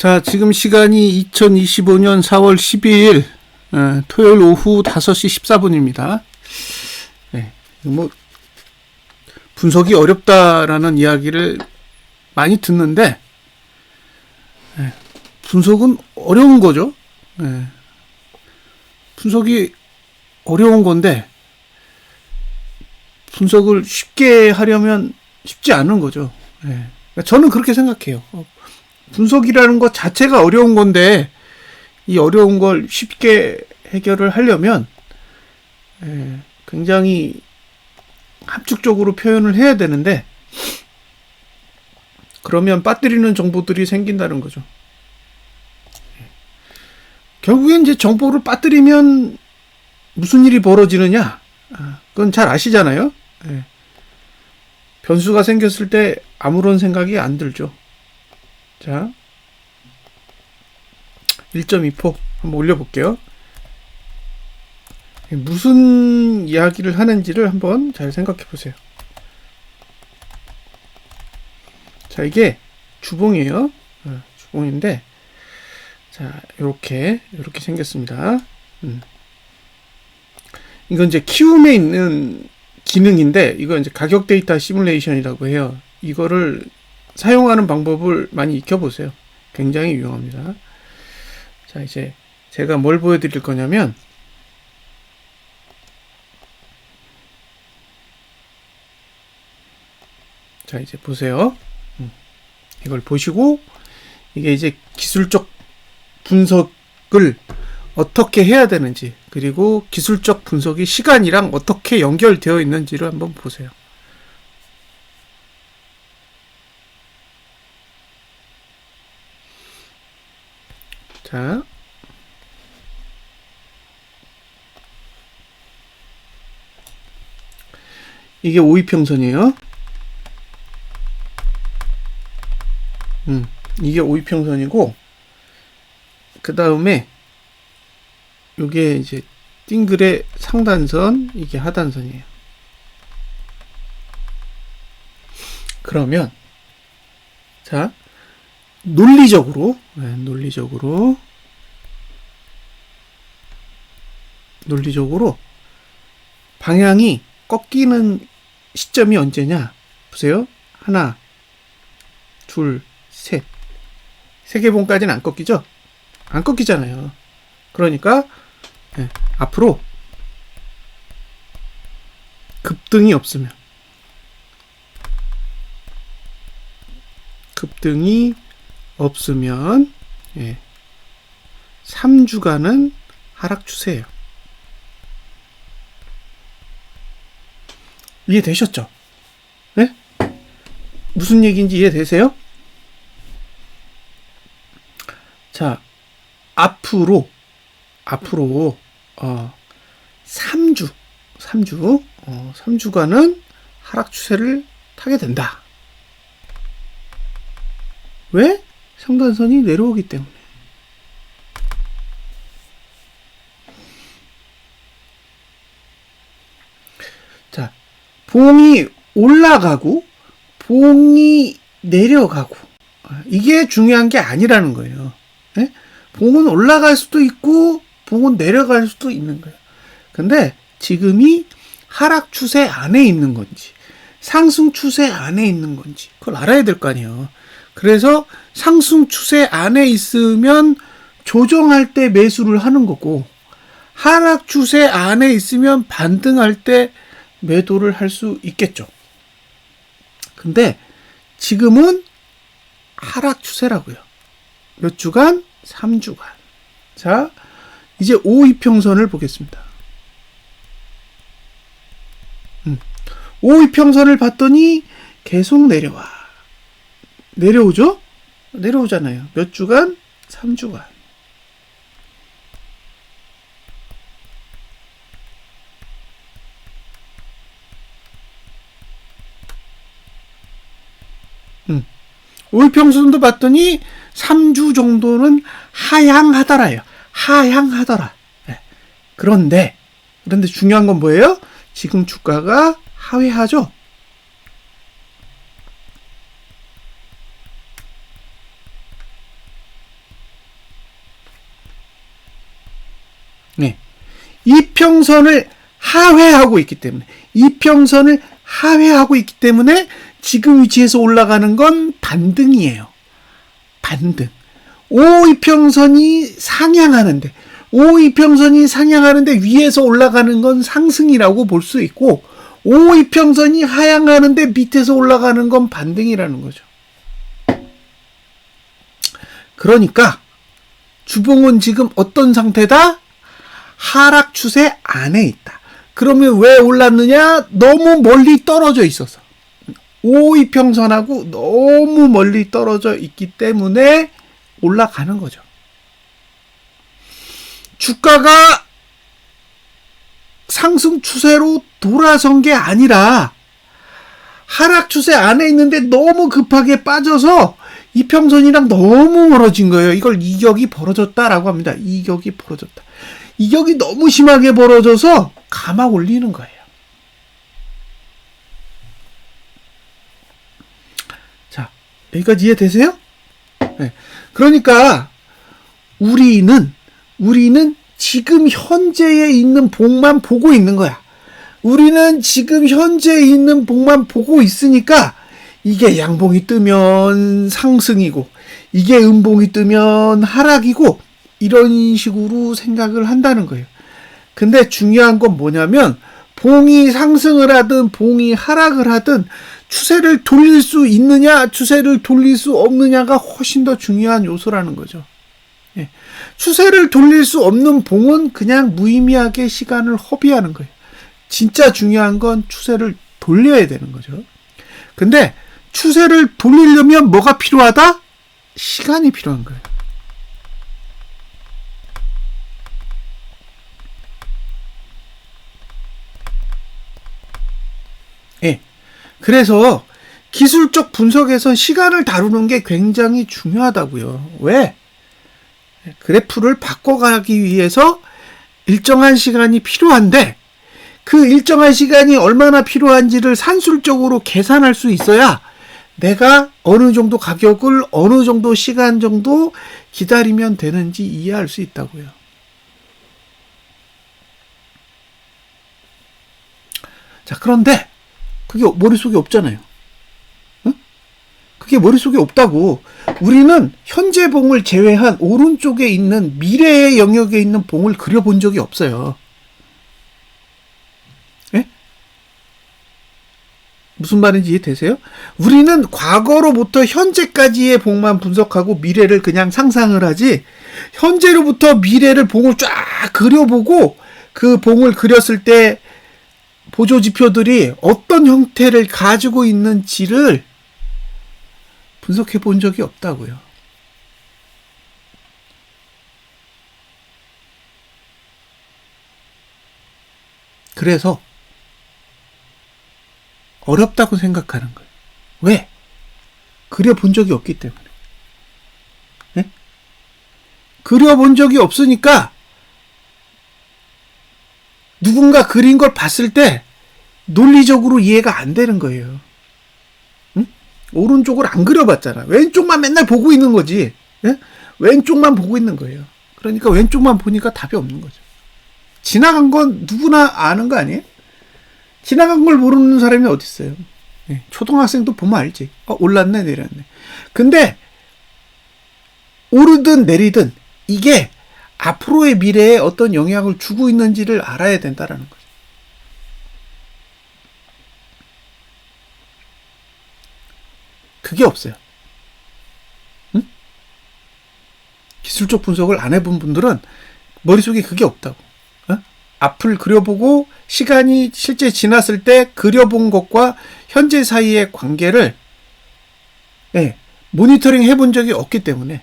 자, 지금 시간이 2025년 4월 12일 토요일 오후 5시 14분입니다. 네, 뭐 분석이 어렵다라는 이야기를 많이 듣는데 분석은 어려운 거죠. 분석이 어려운 건데 분석을 쉽게 하려면 쉽지 않은 거죠. 저는 그렇게 생각해요. 분석이라는 것 자체가 어려운 건데 이 어려운 걸 쉽게 해결을 하려면 굉장히 함축적으로 표현을 해야 되는데 그러면 빠뜨리는 정보들이 생긴다는 거죠. 결국엔 이제 정보를 빠뜨리면 무슨 일이 벌어지느냐? 그건 잘 아시잖아요. 변수가 생겼을 때 아무런 생각이 안 들죠. 자, 1.2포 한번 올려볼게요. 무슨 이야기를 하는지를 한번 잘 생각해 보세요. 자, 이게 주봉이에요. 주봉인데, 자, 요렇게 생겼습니다. 이건 이제 키움에 있는 기능인데, 이거 이제 가격 데이터 시뮬레이션이라고 해요. 이거를 사용하는 방법을 많이 익혀보세요. 굉장히 유용합니다. 자, 이제 제가 뭘 보여드릴 거냐면, 자, 이제 보세요. 이걸 보시고, 이게 이제 기술적 분석을 어떻게 해야 되는지, 그리고 기술적 분석이 시간이랑 어떻게 연결되어 있는지를 한번 보세요. 자, 이게 오이평선이에요. 이게 오이평선이고, 그 다음에 요게 이제 띵글의 상단선, 이게 하단선이에요. 그러면 자, 논리적으로 방향이 꺾이는 시점이 언제냐? 보세요. 하나, 둘, 셋. 세개봉까지는 안 꺾이죠? 안 꺾이잖아요. 그러니까 앞으로 급등이 없으면 3주간은 하락 추세예요. 이해되셨죠? 네? 무슨 얘기인지 이해되세요? 자, 앞으로 3주간은 하락 추세를 타게 된다. 왜? 상단선이 내려오기 때문에. 자, 봉이 올라가고 봉이 내려가고 이게 중요한 게 아니라는 거예요. 네? 봉은 올라갈 수도 있고 봉은 내려갈 수도 있는 거예요. 근데 지금이 하락 추세 안에 있는 건지 상승 추세 안에 있는 건지 그걸 알아야 될 거 아니에요. 그래서 상승 추세 안에 있으면 조정할 때 매수를 하는 거고 하락 추세 안에 있으면 반등할 때 매도를 할 수 있겠죠. 근데 지금은 하락 추세라고요. 몇 주간? 3주간. 자, 이제 5이평선을 보겠습니다. 5이평선을 봤더니 계속 내려와. 내려오죠? 내려오잖아요. 몇 주간? 3주간. 오이평선도 봤더니 3주 정도는 하향하더라요. 하향하더라. 네. 그런데 중요한 건 뭐예요? 지금 주가가 하회하죠? 이평선을 하회하고 있기 때문에, 이평선을 하회하고 있기 때문에 지금 위치에서 올라가는 건 반등이에요. 반등. O이평선이 상향하는데, O이평선이 상향하는데 위에서 올라가는 건 상승이라고 볼 수 있고, O이평선이 하향하는데 밑에서 올라가는 건 반등이라는 거죠. 그러니까 주봉은 지금 어떤 상태다? 하락 추세 안에 있다. 그러면 왜 올랐느냐? 너무 멀리 떨어져 있어서. O이평선하고 너무 멀리 떨어져 있기 때문에 올라가는 거죠. 주가가 상승 추세로 돌아선 게 아니라 하락 추세 안에 있는데 너무 급하게 빠져서 이평선이랑 너무 멀어진 거예요. 이걸 이격이 벌어졌다라고 합니다. 이격이 벌어졌다. 이격이 너무 심하게 벌어져서 감아 올리는 거예요. 자, 여기까지 이해되세요? 네. 그러니까 우리는 지금 현재에 있는 봉만 보고 있는 거야. 우리는 지금 현재에 있는 봉만 보고 있으니까 이게 양봉이 뜨면 상승이고 이게 음봉이 뜨면 하락이고 이런 식으로 생각을 한다는 거예요. 근데 중요한 건 뭐냐면 봉이 상승을 하든 봉이 하락을 하든 추세를 돌릴 수 있느냐 추세를 돌릴 수 없느냐가 훨씬 더 중요한 요소라는 거죠. 예. 추세를 돌릴 수 없는 봉은 그냥 무의미하게 시간을 허비하는 거예요. 진짜 중요한 건 추세를 돌려야 되는 거죠. 근데 추세를 돌리려면 뭐가 필요하다? 시간이 필요한 거예요. 예. 그래서 기술적 분석에선 시간을 다루는 게 굉장히 중요하다고요. 왜? 그래프를 바꿔가기 위해서 일정한 시간이 필요한데 그 일정한 시간이 얼마나 필요한지를 산술적으로 계산할 수 있어야 내가 어느 정도 가격을 어느 정도 시간 정도 기다리면 되는지 이해할 수 있다고요. 자, 그런데 그게 머릿속에 없잖아요. 응? 그게 머릿속에 없다고. 우리는 현재 봉을 제외한 오른쪽에 있는 미래의 영역에 있는 봉을 그려본 적이 없어요. 예? 무슨 말인지 이해되세요? 우리는 과거로부터 현재까지의 봉만 분석하고 미래를 그냥 상상을 하지 현재로부터 미래를 봉을 쫙 그려보고 그 봉을 그렸을 때 보조지표들이 어떤 형태를 가지고 있는지를 분석해 본 적이 없다고요. 그래서 어렵다고 생각하는 거예요. 왜? 그려본 적이 없기 때문에. 네? 그려본 적이 없으니까 누군가 그린 걸 봤을 때 논리적으로 이해가 안 되는 거예요. 응? 오른쪽을 안 그려봤잖아. 왼쪽만 맨날 보고 있는 거지. 예? 왼쪽만 보고 있는 거예요. 그러니까 왼쪽만 보니까 답이 없는 거죠. 지나간 건 누구나 아는 거 아니에요? 지나간 걸 모르는 사람이 어디 있어요? 예, 초등학생도 보면 알지. 올랐네 내렸네. 근데 오르든 내리든 이게 앞으로의 미래에 어떤 영향을 주고 있는지를 알아야 된다는 거죠. 그게 없어요. 응? 기술적 분석을 안 해본 분들은 머릿속에 그게 없다고. 앞을 그려보고 시간이 실제 지났을 때 그려본 것과 현재 사이의 관계를 모니터링 해본 적이 없기 때문에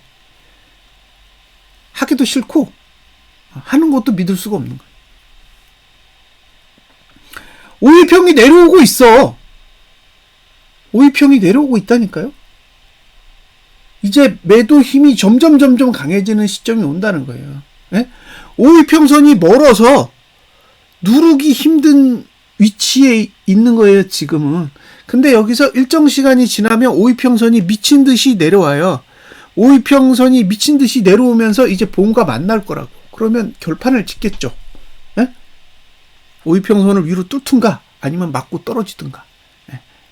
하기도 싫고 하는 것도 믿을 수가 없는 거예요. 오일평이 내려오고 있어. 오일평이 내려오고 있다니까요. 이제 매도 힘이 점점 강해지는 시점이 온다는 거예요. 오일평선이 멀어서 누르기 힘든 위치에 있는 거예요, 지금은. 근데 여기서 일정 시간이 지나면 오이평선이 미친 듯이 내려와요. 오이평선이 미친 듯이 내려오면서 이제 봉과 만날 거라고. 그러면 결판을 짓겠죠. 예? 오이평선을 위로 뚫든가 아니면 맞고 떨어지든가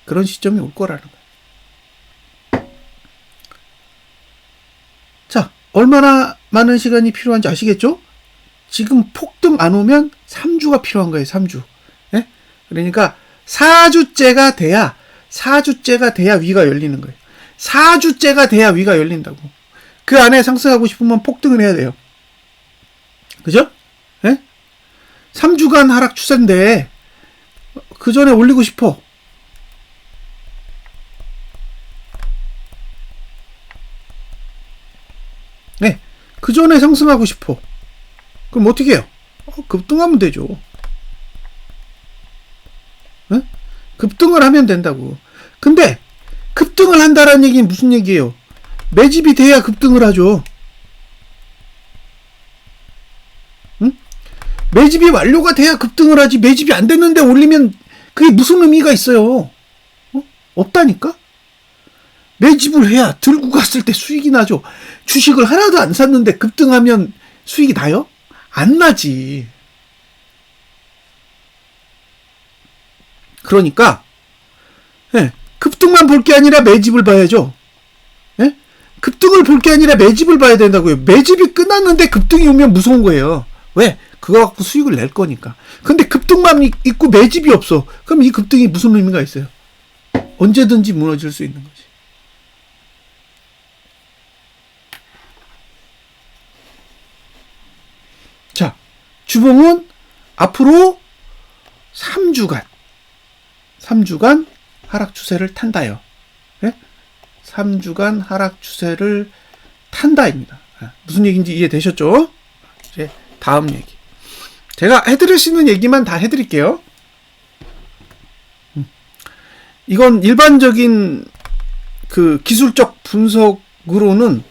그런 시점이 올 거라는 거예요. 자, 얼마나 많은 시간이 필요한지 아시겠죠? 지금 폭등 안 오면 3주가 필요한 거예요. 3주. 그러니까 4주째가 돼야 위가 열리는 거예요. 4주째가 돼야 위가 열린다고. 그 안에 상승하고 싶으면 폭등을 해야 돼요. 그죠? 3주간 하락 추세인데 그 전에 올리고 싶어. 그 전에 상승하고 싶어. 그럼 어떻게 해요? 급등하면 되죠. 급등을 하면 된다고. 근데 급등을 한다라는 얘기는 무슨 얘기예요? 매집이 돼야 급등을 하죠. 매집이 완료가 돼야 급등을 하지. 매집이 안 됐는데 올리면 그게 무슨 의미가 있어요? 없다니까? 매집을 해야 들고 갔을 때 수익이 나죠. 주식을 하나도 안 샀는데 급등하면 수익이 나요? 안 나지. 그러니까 급등만 볼 게 아니라 매집을 봐야죠. 급등을 볼 게 아니라 매집을 봐야 된다고요. 매집이 끝났는데 급등이 오면 무서운 거예요. 왜? 그거 갖고 수익을 낼 거니까. 근데 급등만 있고 매집이 없어. 그럼 이 급등이 무슨 의미가 있어요? 언제든지 무너질 수 있는 거지. 자, 주봉은 앞으로 3주간 하락 추세를 탄다요. 3주간 하락 추세를 탄다입니다. 무슨 얘기인지 이해되셨죠? 이제 다음 얘기. 제가 해드릴 수 있는 얘기만 다 해드릴게요. 이건 일반적인 그 기술적 분석으로는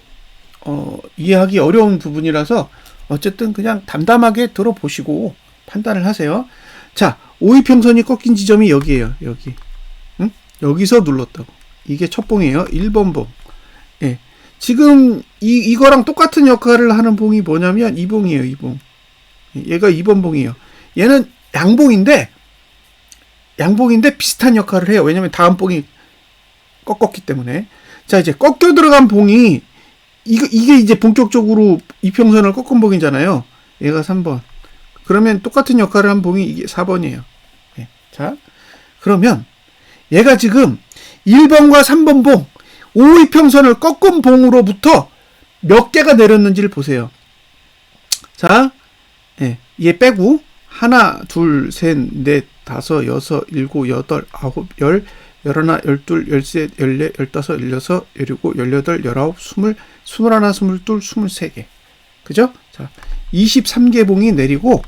이해하기 어려운 부분이라서 어쨌든 그냥 담담하게 들어보시고 판단을 하세요. 자, 오이평선이 꺾인 지점이 여기에요. 여기. 여기서 눌렀다고. 이게 첫 봉이에요. 1번 봉. 지금 이거랑 똑같은 역할을 하는 봉이 뭐냐면 이 봉이에요. 이 봉. 얘가 2번 봉이에요. 얘는 양봉인데 비슷한 역할을 해요. 왜냐면 다음 봉이 꺾었기 때문에. 자, 이제 꺾여 들어간 봉이 이게 이제 본격적으로 이평선을 꺾은 봉이잖아요. 얘가 3번. 그러면 똑같은 역할을 한 봉이 이게 4번이에요. 자, 그러면 얘가 지금 1번과 3번 봉, 5이평선을 꺾은 봉으로부터 몇 개가 내렸는지를 보세요. 자, 얘 빼고 하나, 둘, 셋, 넷, 다섯, 여섯, 일곱, 여덟, 아홉, 열, 열하나, 열둘, 열셋, 열넷, 열다섯, 열여섯, 열일곱, 열여덟, 열아홉, 스물, 스물하나, 스물둘, 스물세 개. 그죠? 자, 23개 봉이 내리고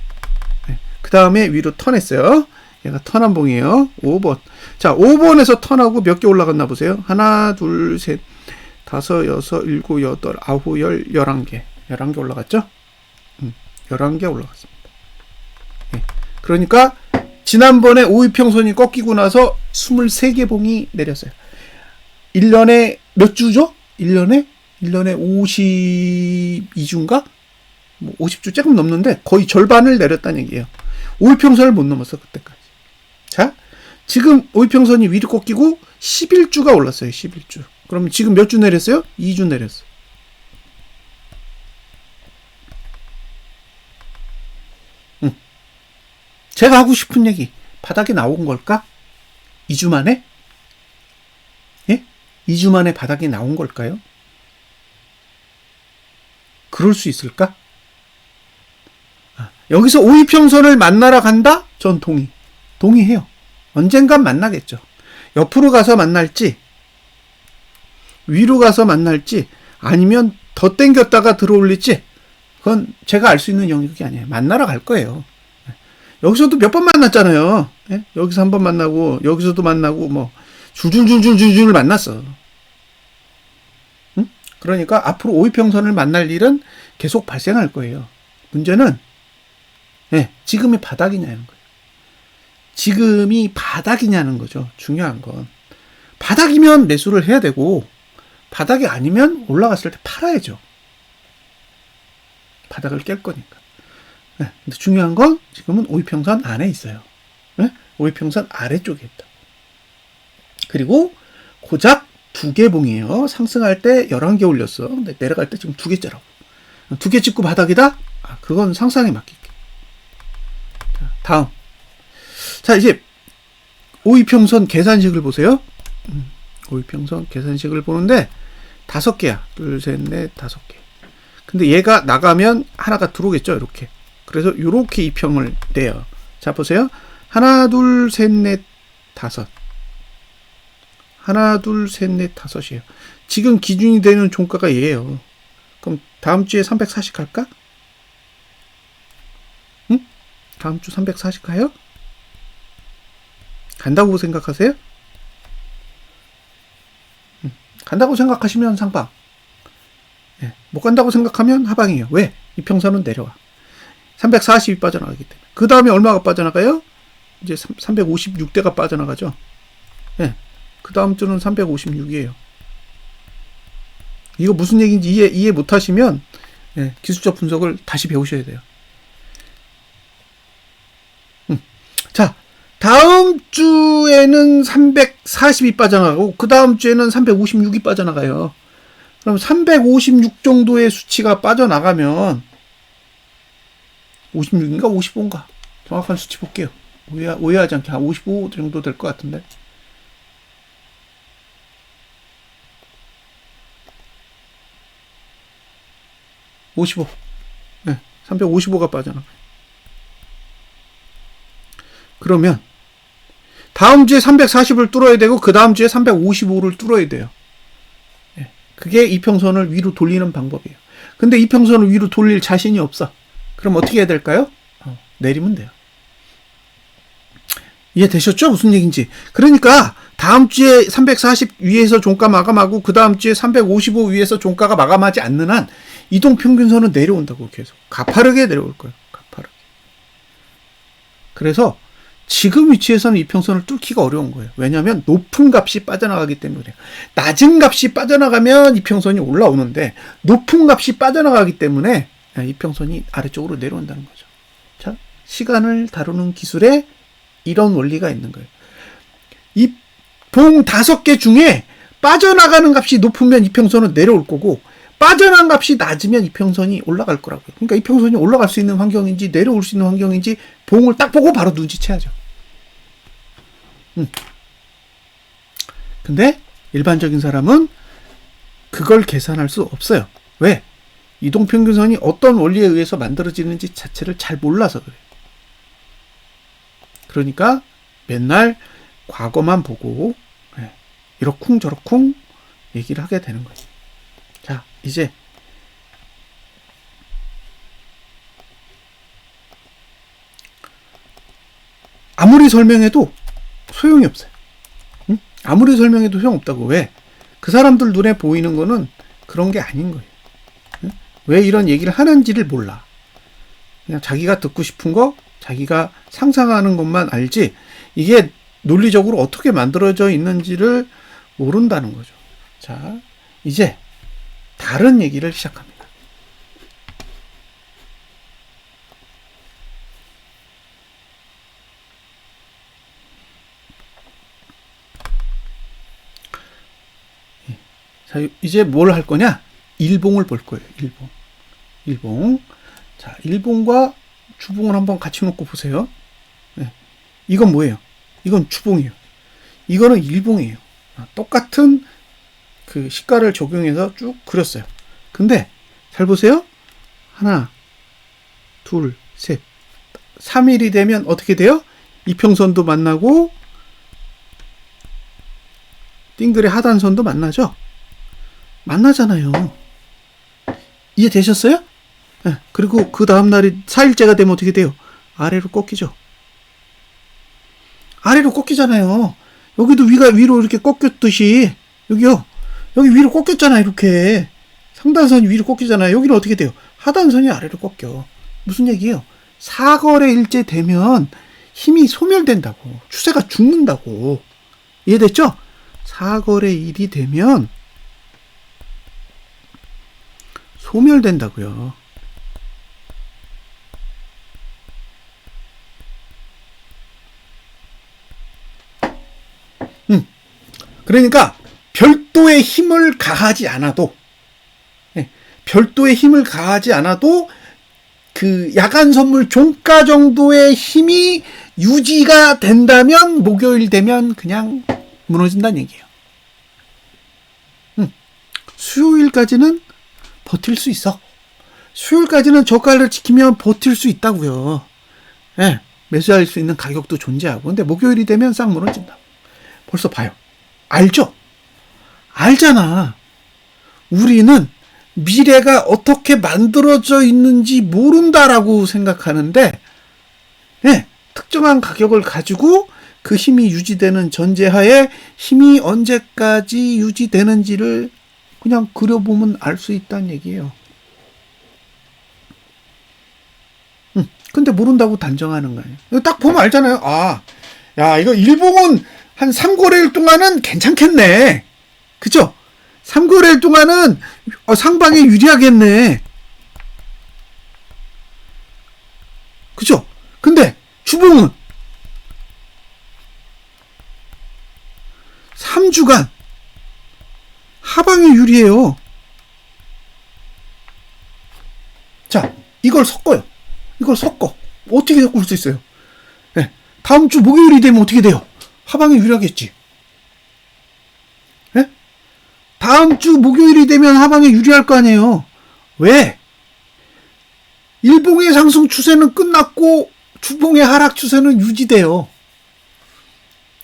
그 다음에 위로 턴했어요. 얘가 턴한 봉이에요. 5번. 자, 5번에서 턴하고 몇 개 올라갔나 보세요. 하나, 둘, 셋, 다섯, 여섯, 일곱, 여덟, 아홉, 열, 11개. 11개 올라갔죠? 11개 올라갔습니다. 그러니까 지난번에 5이평선이 꺾이고 나서 23개 봉이 내렸어요. 1년에 몇 주죠? 1년에 52주인가? 뭐 50주 조금 넘는데 거의 절반을 내렸다는 얘기예요. 5이평선을 못 넘었어, 그때까지. 자, 지금 5이평선이 위로 꺾이고 11주가 올랐어요. 11주. 그럼 지금 몇 주 내렸어요? 2주 내렸어요. 제가 하고 싶은 얘기, 바닥에 나온 걸까? 2주 만에? 2주 만에 바닥에 나온 걸까요? 그럴 수 있을까? 여기서 5이평선을 만나러 간다? 전 동의해요. 언젠간 만나겠죠. 옆으로 가서 만날지, 위로 가서 만날지, 아니면 더 땡겼다가 들어올릴지, 그건 제가 알 수 있는 영역이 아니에요. 만나러 갈 거예요. 여기서도 몇 번 만났잖아요. 여기서 한 번 만나고, 여기서도 만나고, 뭐, 줄줄줄줄줄줄 만났어. 그러니까 앞으로 5이평선을 만날 일은 계속 발생할 거예요. 문제는, 지금이 바닥이냐는 거예요. 지금이 바닥이냐는 거죠. 중요한 건. 바닥이면 매수를 해야 되고, 바닥이 아니면 올라갔을 때 팔아야죠. 바닥을 깰 거니까. 네, 근데 중요한 건 지금은 오이평선 안에 있어요. 네? 오이평선 아래쪽에 있다. 그리고 고작 2개 봉이에요. 상승할 때 11개 올렸어. 근데 내려갈 때 지금 2개째라고. 2개 찍고 바닥이다? 그건 상상에 맡길게. 자, 다음. 자, 이제 오이평선 계산식을 보세요. 오이평선 계산식을 보는데 5개야. 2, 3, 4, 5개. 근데 얘가 나가면 하나가 들어오겠죠. 이렇게. 그래서 이렇게 이평을 내요. 자, 보세요. 하나, 둘, 셋, 넷, 5. 하나, 둘, 셋, 넷, 5이에요. 지금 기준이 되는 종가가 얘예요. 그럼 다음 주에 340 갈까? 응? 다음 주 340 가요? 간다고 생각하세요? 간다고 생각하시면 상방. 네. 못 간다고 생각하면 하방이에요. 왜? 이평선은 내려와. 340이 빠져나가기 때문에. 그 다음에 얼마가 빠져나가요? 이제 356대가 빠져나가죠. 네. 그 다음 주는 356이에요. 이거 무슨 얘기인지 이해 못 하시면 네, 기술적 분석을 다시 배우셔야 돼요. 자, 다음 주에는 340이 빠져나가고 그 다음 주에는 356이 빠져나가요. 그럼 356 정도의 수치가 빠져나가면 56인가 55인가 정확한 수치 볼게요. 오해하지 않게 한 55 정도 될 것 같은데. 네, 355가 빠져나가요. 그러면 다음 주에 340을 뚫어야 되고 그 다음 주에 355를 뚫어야 돼요. 네, 그게 이평선을 위로 돌리는 방법이에요. 근데 이평선을 위로 돌릴 자신이 없어. 그럼 어떻게 해야 될까요? 내리면 돼요. 이해되셨죠? 무슨 얘기인지. 그러니까 다음 주에 340 위에서 종가 마감하고 그 다음 주에 355 위에서 종가가 마감하지 않는 한 이동평균선은 내려온다고 계속. 가파르게 내려올 거예요. 가파르게. 그래서 지금 위치에서는 이평선을 뚫기가 어려운 거예요. 왜냐하면 높은 값이 빠져나가기 때문에. 낮은 값이 빠져나가면 이평선이 올라오는데 높은 값이 빠져나가기 때문에 이평선이 아래쪽으로 내려온다는 거죠. 자, 시간을 다루는 기술에 이런 원리가 있는 거예요. 이 봉 5개 중에 빠져나가는 값이 높으면 이평선은 내려올 거고 빠져나간 값이 낮으면 이평선이 올라갈 거라고요. 그러니까 이평선이 올라갈 수 있는 환경인지 내려올 수 있는 환경인지 봉을 딱 보고 바로 눈치채야죠. 근데 일반적인 사람은 그걸 계산할 수 없어요. 왜? 이동평균선이 어떤 원리에 의해서 만들어지는지 자체를 잘 몰라서 그래요. 그러니까 맨날 과거만 보고 이러쿵저러쿵 얘기를 하게 되는 거예요. 자, 이제 아무리 설명해도 소용이 없어요. 응? 아무리 설명해도 소용없다고. 왜? 그 사람들 눈에 보이는 거는 그런 게 아닌 거예요. 응? 왜 이런 얘기를 하는지를 몰라. 그냥 자기가 듣고 싶은 거, 자기가 상상하는 것만 알지 이게 논리적으로 어떻게 만들어져 있는지를 모른다는 거죠. 자, 이제 다른 얘기를 시작합니다. 자, 이제 뭘 할 거냐? 일봉을 볼 거예요. 일봉. 자, 일봉과 주봉을 한번 같이 놓고 보세요. 네. 이건 뭐예요? 이건 주봉이에요. 이거는 일봉이에요. 똑같은 그 시가를 적용해서 쭉 그렸어요. 근데 잘 보세요. 하나, 둘, 셋. 3일이 되면 어떻게 돼요? 이평선도 만나고 띵글의 하단선도 만나죠? 만나잖아요. 이해되셨어요? 네. 그리고 그 다음날이 4일째가 되면 어떻게 돼요? 아래로 꺾이죠. 아래로 꺾이잖아요. 여기도 위로 이렇게 꺾였듯이 여기요. 여기 위로 꺾였잖아요. 이렇게 상단선이 위로 꺾이잖아요. 여기는 어떻게 돼요? 하단선이 아래로 꺾여. 무슨 얘기예요? 사거래일째 되면 힘이 소멸된다고. 추세가 죽는다고. 이해됐죠? 사거래일이 되면 소멸된다고요. 그러니까 별도의 힘을 가하지 않아도, 별도의 힘을 가하지 않아도 그 야간 선물 종가 정도의 힘이 유지가 된다면 목요일 되면 그냥 무너진다는 얘기예요. 수요일까지는 버틸 수 있어. 수요일까지는 저가를 지키면 버틸 수 있다고요. 예, 매수할 수 있는 가격도 존재하고. 근데 목요일이 되면 싹 무너진다. 벌써 봐요. 알죠? 알잖아. 우리는 미래가 어떻게 만들어져 있는지 모른다라고 생각하는데, 예, 특정한 가격을 가지고 그 힘이 유지되는 전제하에 힘이 언제까지 유지되는지를 그냥 그려보면 알 수 있다는 얘기예요. 근데 모른다고 단정하는 거예요. 딱 보면 알잖아요. 아, 야, 이거 일봉은 한 3거래일 동안은 괜찮겠네. 그쵸? 3거래일 동안은 상방에 유리하겠네. 그쵸? 근데 주봉은 3주간 하방에 유리해요. 자, 이걸 섞어요. 이걸 섞어. 어떻게 섞을 수 있어요? 네. 다음 주 목요일이 되면 어떻게 돼요? 하방에 유리하겠지. 네? 다음 주 목요일이 되면 하방에 유리할 거 아니에요. 왜? 일봉의 상승 추세는 끝났고 주봉의 하락 추세는 유지돼요.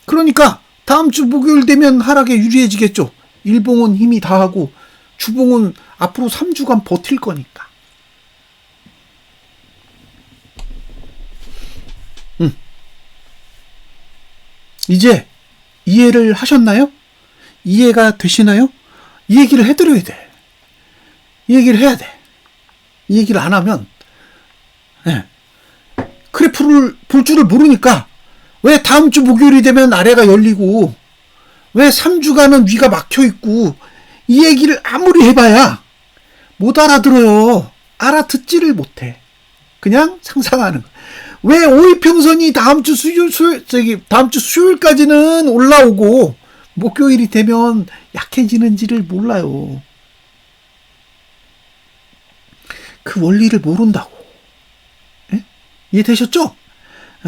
그러니까 다음 주 목요일 되면 하락에 유리해지겠죠. 일봉은 힘이 다하고 주봉은 앞으로 3주간 버틸 거니까. 이제 이해를 하셨나요? 이해가 되시나요? 이 얘기를 해드려야 돼. 이 얘기를 해야 돼. 이 얘기를 안 하면, 네. 그래프를 볼 줄을 모르니까 왜 다음 주 목요일이 되면 아래가 열리고 왜 3주간은 위가 막혀있고 이 얘기를 아무리 해봐야 못 알아들어요. 알아듣지를 못해. 그냥 상상하는 거야. 왜 오이평선이 다음 주 수요일까지는 올라오고 목요일이 되면 약해지는지를 몰라요. 그 원리를 모른다고. 예? 이해되셨죠?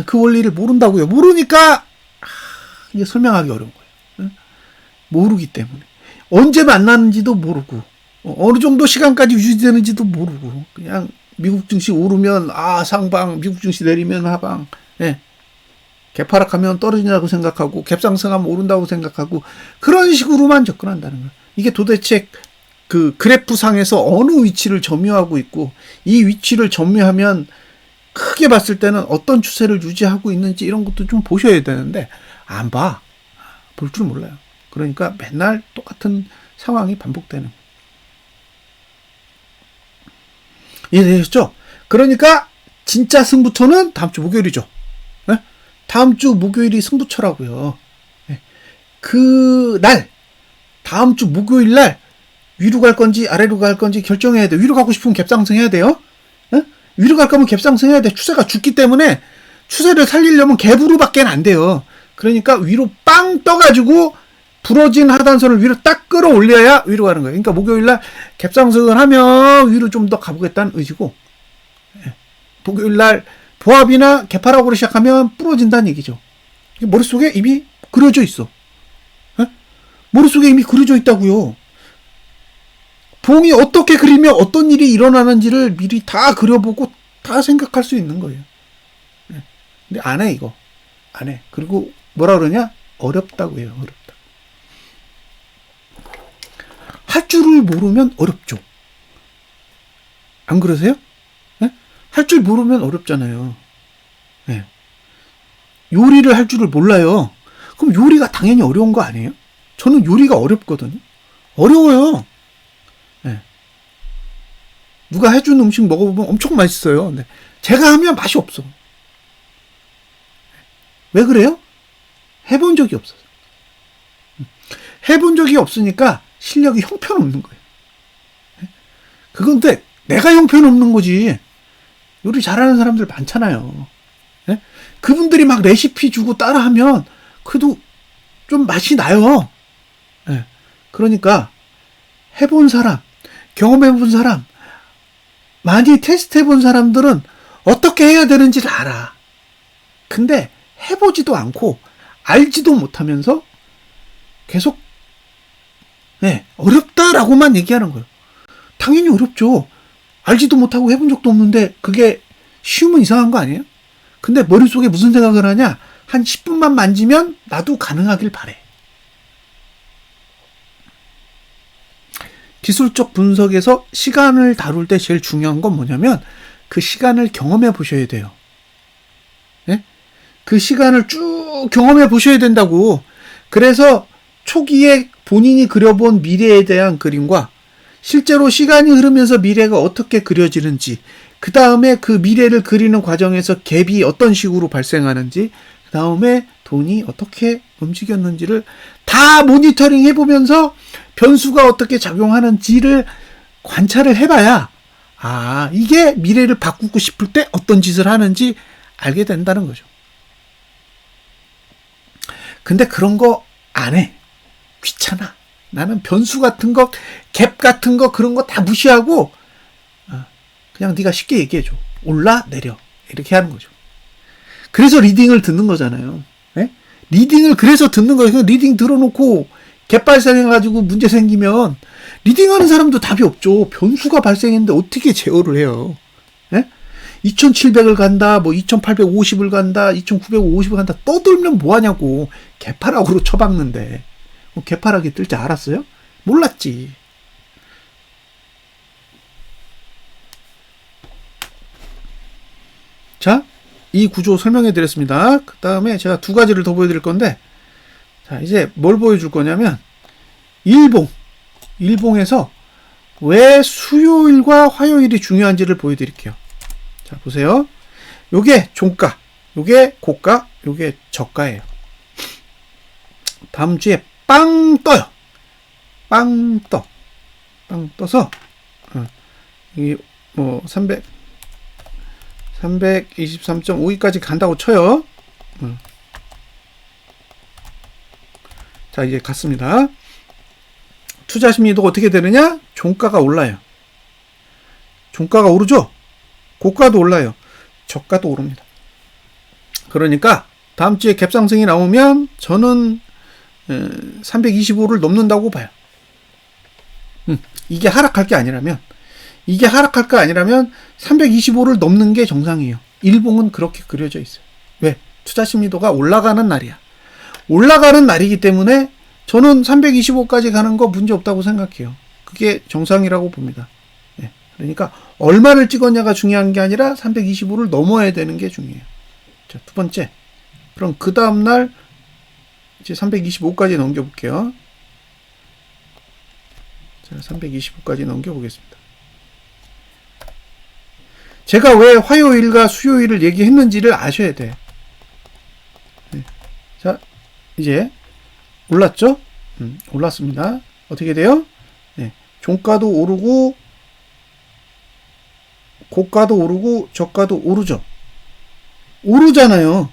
그 원리를 모른다고요. 모르니까 이게 설명하기 어려운 거예요. 예? 모르기 때문에. 언제 만나는지도 모르고 어느 정도 시간까지 유지되는지도 모르고 그냥 미국 증시 오르면 상방, 미국 증시 내리면 하방, 예. 개파락하면 떨어진다고 생각하고 갭상승하면 오른다고 생각하고 그런 식으로만 접근한다는 거예요. 이게 도대체 그 그래프상에서 어느 위치를 점유하고 있고 이 위치를 점유하면 크게 봤을 때는 어떤 추세를 유지하고 있는지 이런 것도 좀 보셔야 되는데 안 봐. 볼 줄 몰라요. 그러니까 맨날 똑같은 상황이 반복되는 거예요. 이해되셨죠? 그러니까 진짜 승부처는 다음 주 목요일이죠. 네? 다음 주 목요일이 승부처라고요. 네. 그 날, 다음 주 목요일 날 위로 갈 건지 아래로 갈 건지 결정해야 돼. 위로 가고 싶으면 갭상승해야 돼요. 네? 위로 갈 거면 갭상승해야 돼. 추세가 죽기 때문에 추세를 살리려면 갭으로밖에 안 돼요. 그러니까 위로 빵 떠가지고 부러진 하단선을 위로 딱 끌어올려야 위로 가는 거예요. 그러니까 목요일날 갭상승을 하면 위로 좀 더 가보겠다는 의지고, 목요일날 보합이나 개파락으로 시작하면 부러진다는 얘기죠. 머릿속에 이미 그려져 있어. 머릿속에 이미 그려져 있다고요. 봉이 어떻게 그리면 어떤 일이 일어나는지를 미리 다 그려보고 다 생각할 수 있는 거예요. 근데 안 해, 이거. 안 해. 그리고 뭐라 그러냐? 어렵다고 해요. 어렵다. 할 줄을 모르면 어렵죠. 안 그러세요? 네? 할 줄 모르면 어렵잖아요. 네. 요리를 할 줄을 몰라요. 그럼 요리가 당연히 어려운 거 아니에요? 저는 요리가 어렵거든요. 어려워요. 네. 누가 해준 음식 먹어보면 엄청 맛있어요. 근데 제가 하면 맛이 없어. 왜 그래요? 해본 적이 없어서. 해본 적이 없으니까 실력이 형편없는 거예요. 그건데 내가 형편없는 거지. 요리 잘하는 사람들 많잖아요. 그분들이 막 레시피 주고 따라하면 그래도 좀 맛이 나요. 예. 그러니까 해본 사람, 경험해본 사람, 많이 테스트해본 사람들은 어떻게 해야 되는지를 알아. 근데 해보지도 않고 알지도 못하면서 계속 어렵다라고만 얘기하는 거예요. 당연히 어렵죠. 알지도 못하고 해본 적도 없는데 그게 쉬우면 이상한 거 아니에요? 근데 머릿속에 무슨 생각을 하냐? 한 10분만 만지면 나도 가능하길 바래. 기술적 분석에서 시간을 다룰 때 제일 중요한 건 뭐냐면 그 시간을 경험해 보셔야 돼요. 네? 그 시간을 쭉 경험해 보셔야 된다고. 그래서 초기에 본인이 그려본 미래에 대한 그림과 실제로 시간이 흐르면서 미래가 어떻게 그려지는지, 그 다음에 그 미래를 그리는 과정에서 갭이 어떤 식으로 발생하는지, 그 다음에 돈이 어떻게 움직였는지를 다 모니터링 해보면서 변수가 어떻게 작용하는지를 관찰을 해봐야 이게 미래를 바꾸고 싶을 때 어떤 짓을 하는지 알게 된다는 거죠. 근데 그런 거 안 해. 귀찮아. 나는 변수 같은 거, 갭 같은 거 그런 거 다 무시하고 그냥 네가 쉽게 얘기해줘. 올라 내려 이렇게 하는 거죠. 그래서 리딩을 듣는 거잖아요. 네? 리딩을 그래서 듣는 거예요. 리딩 들어놓고 갭 발생해가지고 문제 생기면 리딩하는 사람도 답이 없죠. 변수가 발생했는데 어떻게 제어를 해요? 네? 2700을 간다, 뭐 2850을 간다, 2950을 간다 떠들면 뭐하냐고. 개파락으로 쳐박는데 개파락이 뜰 줄 알았어요? 몰랐지. 자, 이 구조 설명해 드렸습니다. 그 다음에 제가 두 가지를 더 보여드릴 건데, 자, 이제 뭘 보여줄 거냐면, 일봉에서 왜 수요일과 화요일이 중요한지를 보여드릴게요. 자, 보세요. 요게 종가, 요게 고가, 요게 저가예요. 다음 주에 빵 떠요. 빵 떠서, 이, 뭐, 323.52까지 간다고 쳐요. 자, 이제 갔습니다. 투자 심리도가 어떻게 되느냐? 종가가 올라요. 종가가 오르죠? 고가도 올라요. 저가도 오릅니다. 그러니까 다음 주에 갭 상승이 나오면 저는 325를 넘는다고 봐요. 이게 하락할 게 아니라면 325를 넘는 게 정상이에요. 일봉은 그렇게 그려져 있어요. 왜? 투자 심리도가 올라가는 날이야. 올라가는 날이기 때문에 저는 325까지 가는 거 문제 없다고 생각해요. 그게 정상이라고 봅니다. 네. 그러니까 얼마를 찍었냐가 중요한 게 아니라 325를 넘어야 되는 게 중요해요. 자, 두 번째. 그럼 그 다음 날 이제 325까지 넘겨볼게요. 자, 325까지 넘겨보겠습니다. 제가 왜 화요일과 수요일을 얘기했는지를 아셔야 돼. 네. 자, 이제 올랐죠? 올랐습니다. 어떻게 돼요? 네. 종가도 오르고 고가도 오르고 저가도 오르죠. 오르잖아요.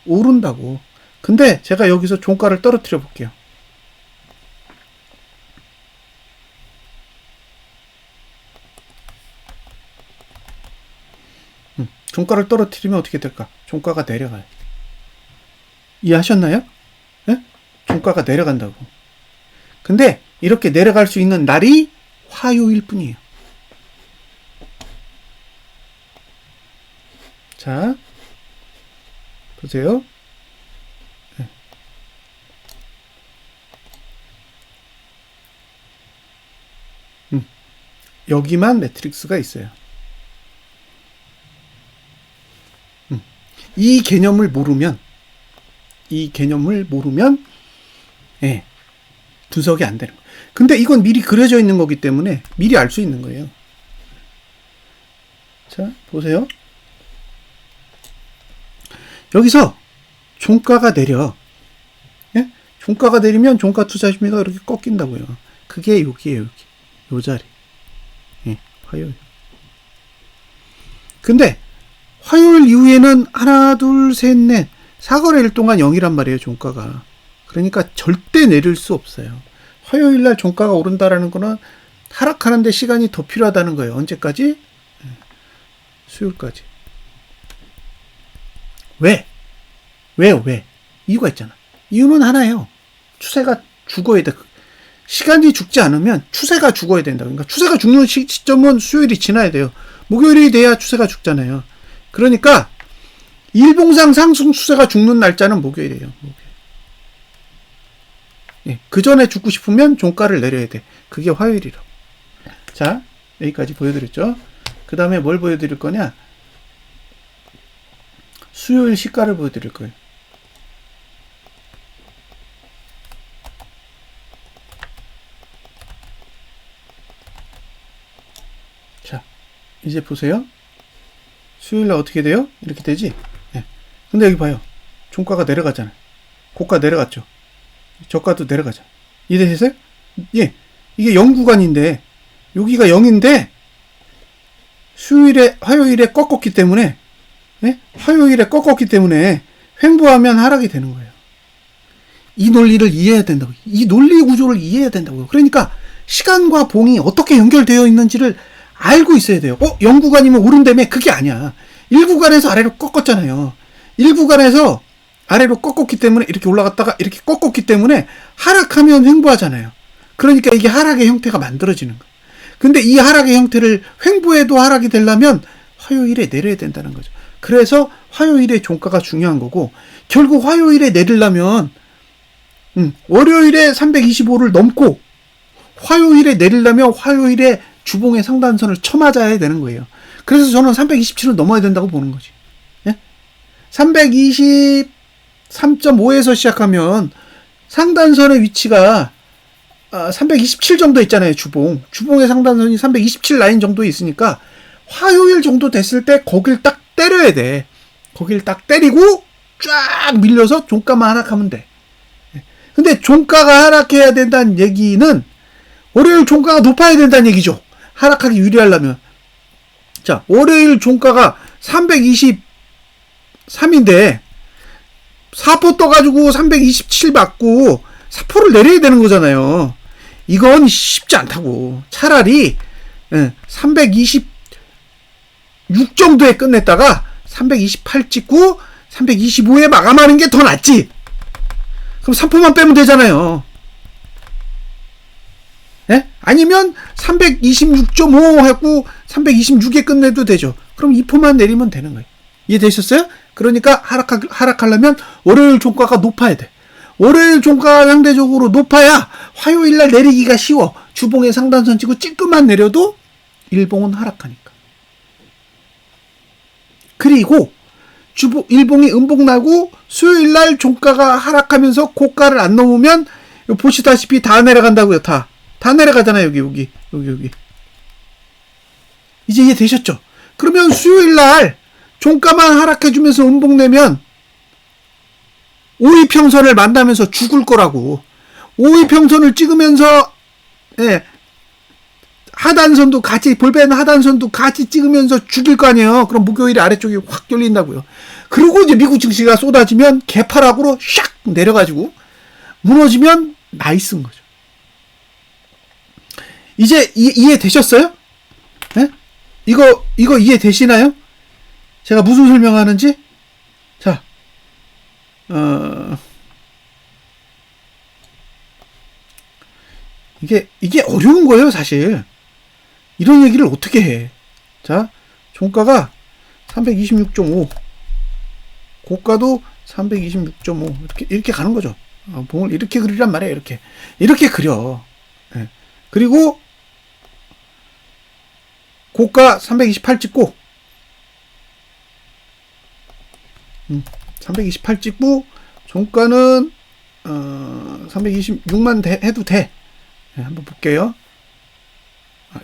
오른다고. 근데 제가 여기서 종가를 떨어뜨려 볼게요. 종가를 떨어뜨리면 어떻게 될까? 종가가 내려가요. 이해하셨나요? 네? 종가가 내려간다고. 근데 이렇게 내려갈 수 있는 날이 화요일 뿐이에요. 자, 보세요. 네. 여기만 매트릭스가 있어요. 이 개념을 모르면 예, 분석이 안 되는 거예요. 근데 이건 미리 그려져 있는 거기 때문에 미리 알 수 있는 거예요. 자, 보세요. 여기서 종가가 내려. 예? 종가가 내리면 종가 투자 심리가 이렇게 꺾인다고요. 그게 여기에요, 여기. 요 자리. 예, 화요일. 근데 화요일 이후에는 하나, 둘, 셋, 넷, 4거래일 동안 0이란 말이에요, 종가가. 그러니까 절대 내릴 수 없어요. 화요일 날 종가가 오른다라는 거는 하락하는데 시간이 더 필요하다는 거예요. 언제까지? 수요일까지. 왜? 왜요? 왜? 이유가 있잖아. 이유는 하나예요. 추세가 죽어야 돼. 시간이 죽지 않으면 추세가 죽어야 된다. 그러니까 추세가 죽는 시점은 수요일이 지나야 돼요. 목요일이 돼야 추세가 죽잖아요. 그러니까 일봉상 상승 추세가 죽는 날짜는 목요일이에요. 목요일. 예, 그 전에 죽고 싶으면 종가를 내려야 돼. 그게 화요일이라고. 자, 여기까지 보여드렸죠. 그 다음에 뭘 보여드릴 거냐? 수요일 시가를 보여드릴 거예요. 자, 이제 보세요. 수요일날 어떻게 돼요? 이렇게 되지? 예. 근데 여기 봐요. 종가가 내려갔잖아요. 고가 내려갔죠. 저가도 내려가죠. 이해되세요? 예. 이게 0 구간인데, 여기가 0인데, 화요일에 꺾었기 때문에, 예? 화요일에 꺾었기 때문에, 횡보하면 하락이 되는 거예요. 이 논리를 이해해야 된다고. 이 논리 구조를 이해해야 된다고요. 그러니까, 시간과 봉이 어떻게 연결되어 있는지를 알고 있어야 돼요. 0 구간이면 오른다며? 그게 아니야. 1 구간에서 아래로 꺾었잖아요. 1 구간에서 아래로 꺾었기 때문에 이렇게 올라갔다가 이렇게 꺾었기 때문에 하락하면 횡보하잖아요. 그러니까 이게 하락의 형태가 만들어지는 거예요. 근데 이 하락의 형태를 횡보해도 하락이 되려면 화요일에 내려야 된다는 거죠. 그래서 화요일에 종가가 중요한 거고, 결국 화요일에 내리려면 월요일에 325를 넘고 화요일에 내리려면 화요일에 주봉의 상단선을 쳐맞아야 되는 거예요. 그래서 저는 327은 넘어야 된다고 보는 거지. 예? 323.5에서 시작하면 상단선의 위치가 327 정도 있잖아요. 주봉의 상단선이 327 라인 정도 있으니까 화요일 정도 됐을 때 거길 딱 때려야 돼. 거길 딱 때리고 쫙 밀려서 종가만 하락하면 돼. 근데 종가가 하락해야 된다는 얘기는 월요일 종가가 높아야 된다는 얘기죠. 하락하기 유리하려면. 자, 월요일 종가가 323인데 4포 떠가지고 327 맞고 4포를 내려야 되는 거잖아요. 이건 쉽지 않다고. 차라리 326 정도에 끝냈다가 328 찍고 325에 마감하는 게 더 낫지. 그럼 3포만 빼면 되잖아요. 예? 아니면 326.5 하고 326에 끝내도 되죠. 그럼 2포만 내리면 되는 거예요. 이해되셨어요? 그러니까 하락하려면 월요일 종가가 높아야 돼. 월요일 종가가 상대적으로 높아야 화요일날 내리기가 쉬워. 주봉에 상단선 치고 찔끔만 내려도 일봉은 하락하니까. 그리고 일봉이 음봉 나고 수요일날 종가가 하락하면서 고가를 안 넘으면 보시다시피 다 내려간다고요. 다 내려가잖아요. 여기. 이제 이해되셨죠? 그러면 수요일날 종가만 하락해주면서 음봉 내면 5위평선을 만나면서 죽을 거라고. 5위평선을 찍으면서 하단선도 같이, 볼펜 하단선도 같이 찍으면서 죽일 거 아니에요. 그럼 목요일에 아래쪽이 확 열린다고요. 그리고 이제 미국 증시가 쏟아지면 개파락으로 샥 내려가지고 무너지면 나이스인 거죠. 이제 이해되셨어요? 네? 이거 이해되시나요? 제가 무슨 설명하는지? 자, 이게 어려운 거예요, 사실. 이런 얘기를 어떻게 해? 자, 종가가 326.5, 고가도 326.5 이렇게 가는 거죠. 봉을 이렇게 그리란 말이에요. 이렇게 그려. 네. 그리고 고가 328 찍고 328 찍고 종가는 326만 해도 돼. 네, 한번 볼게요.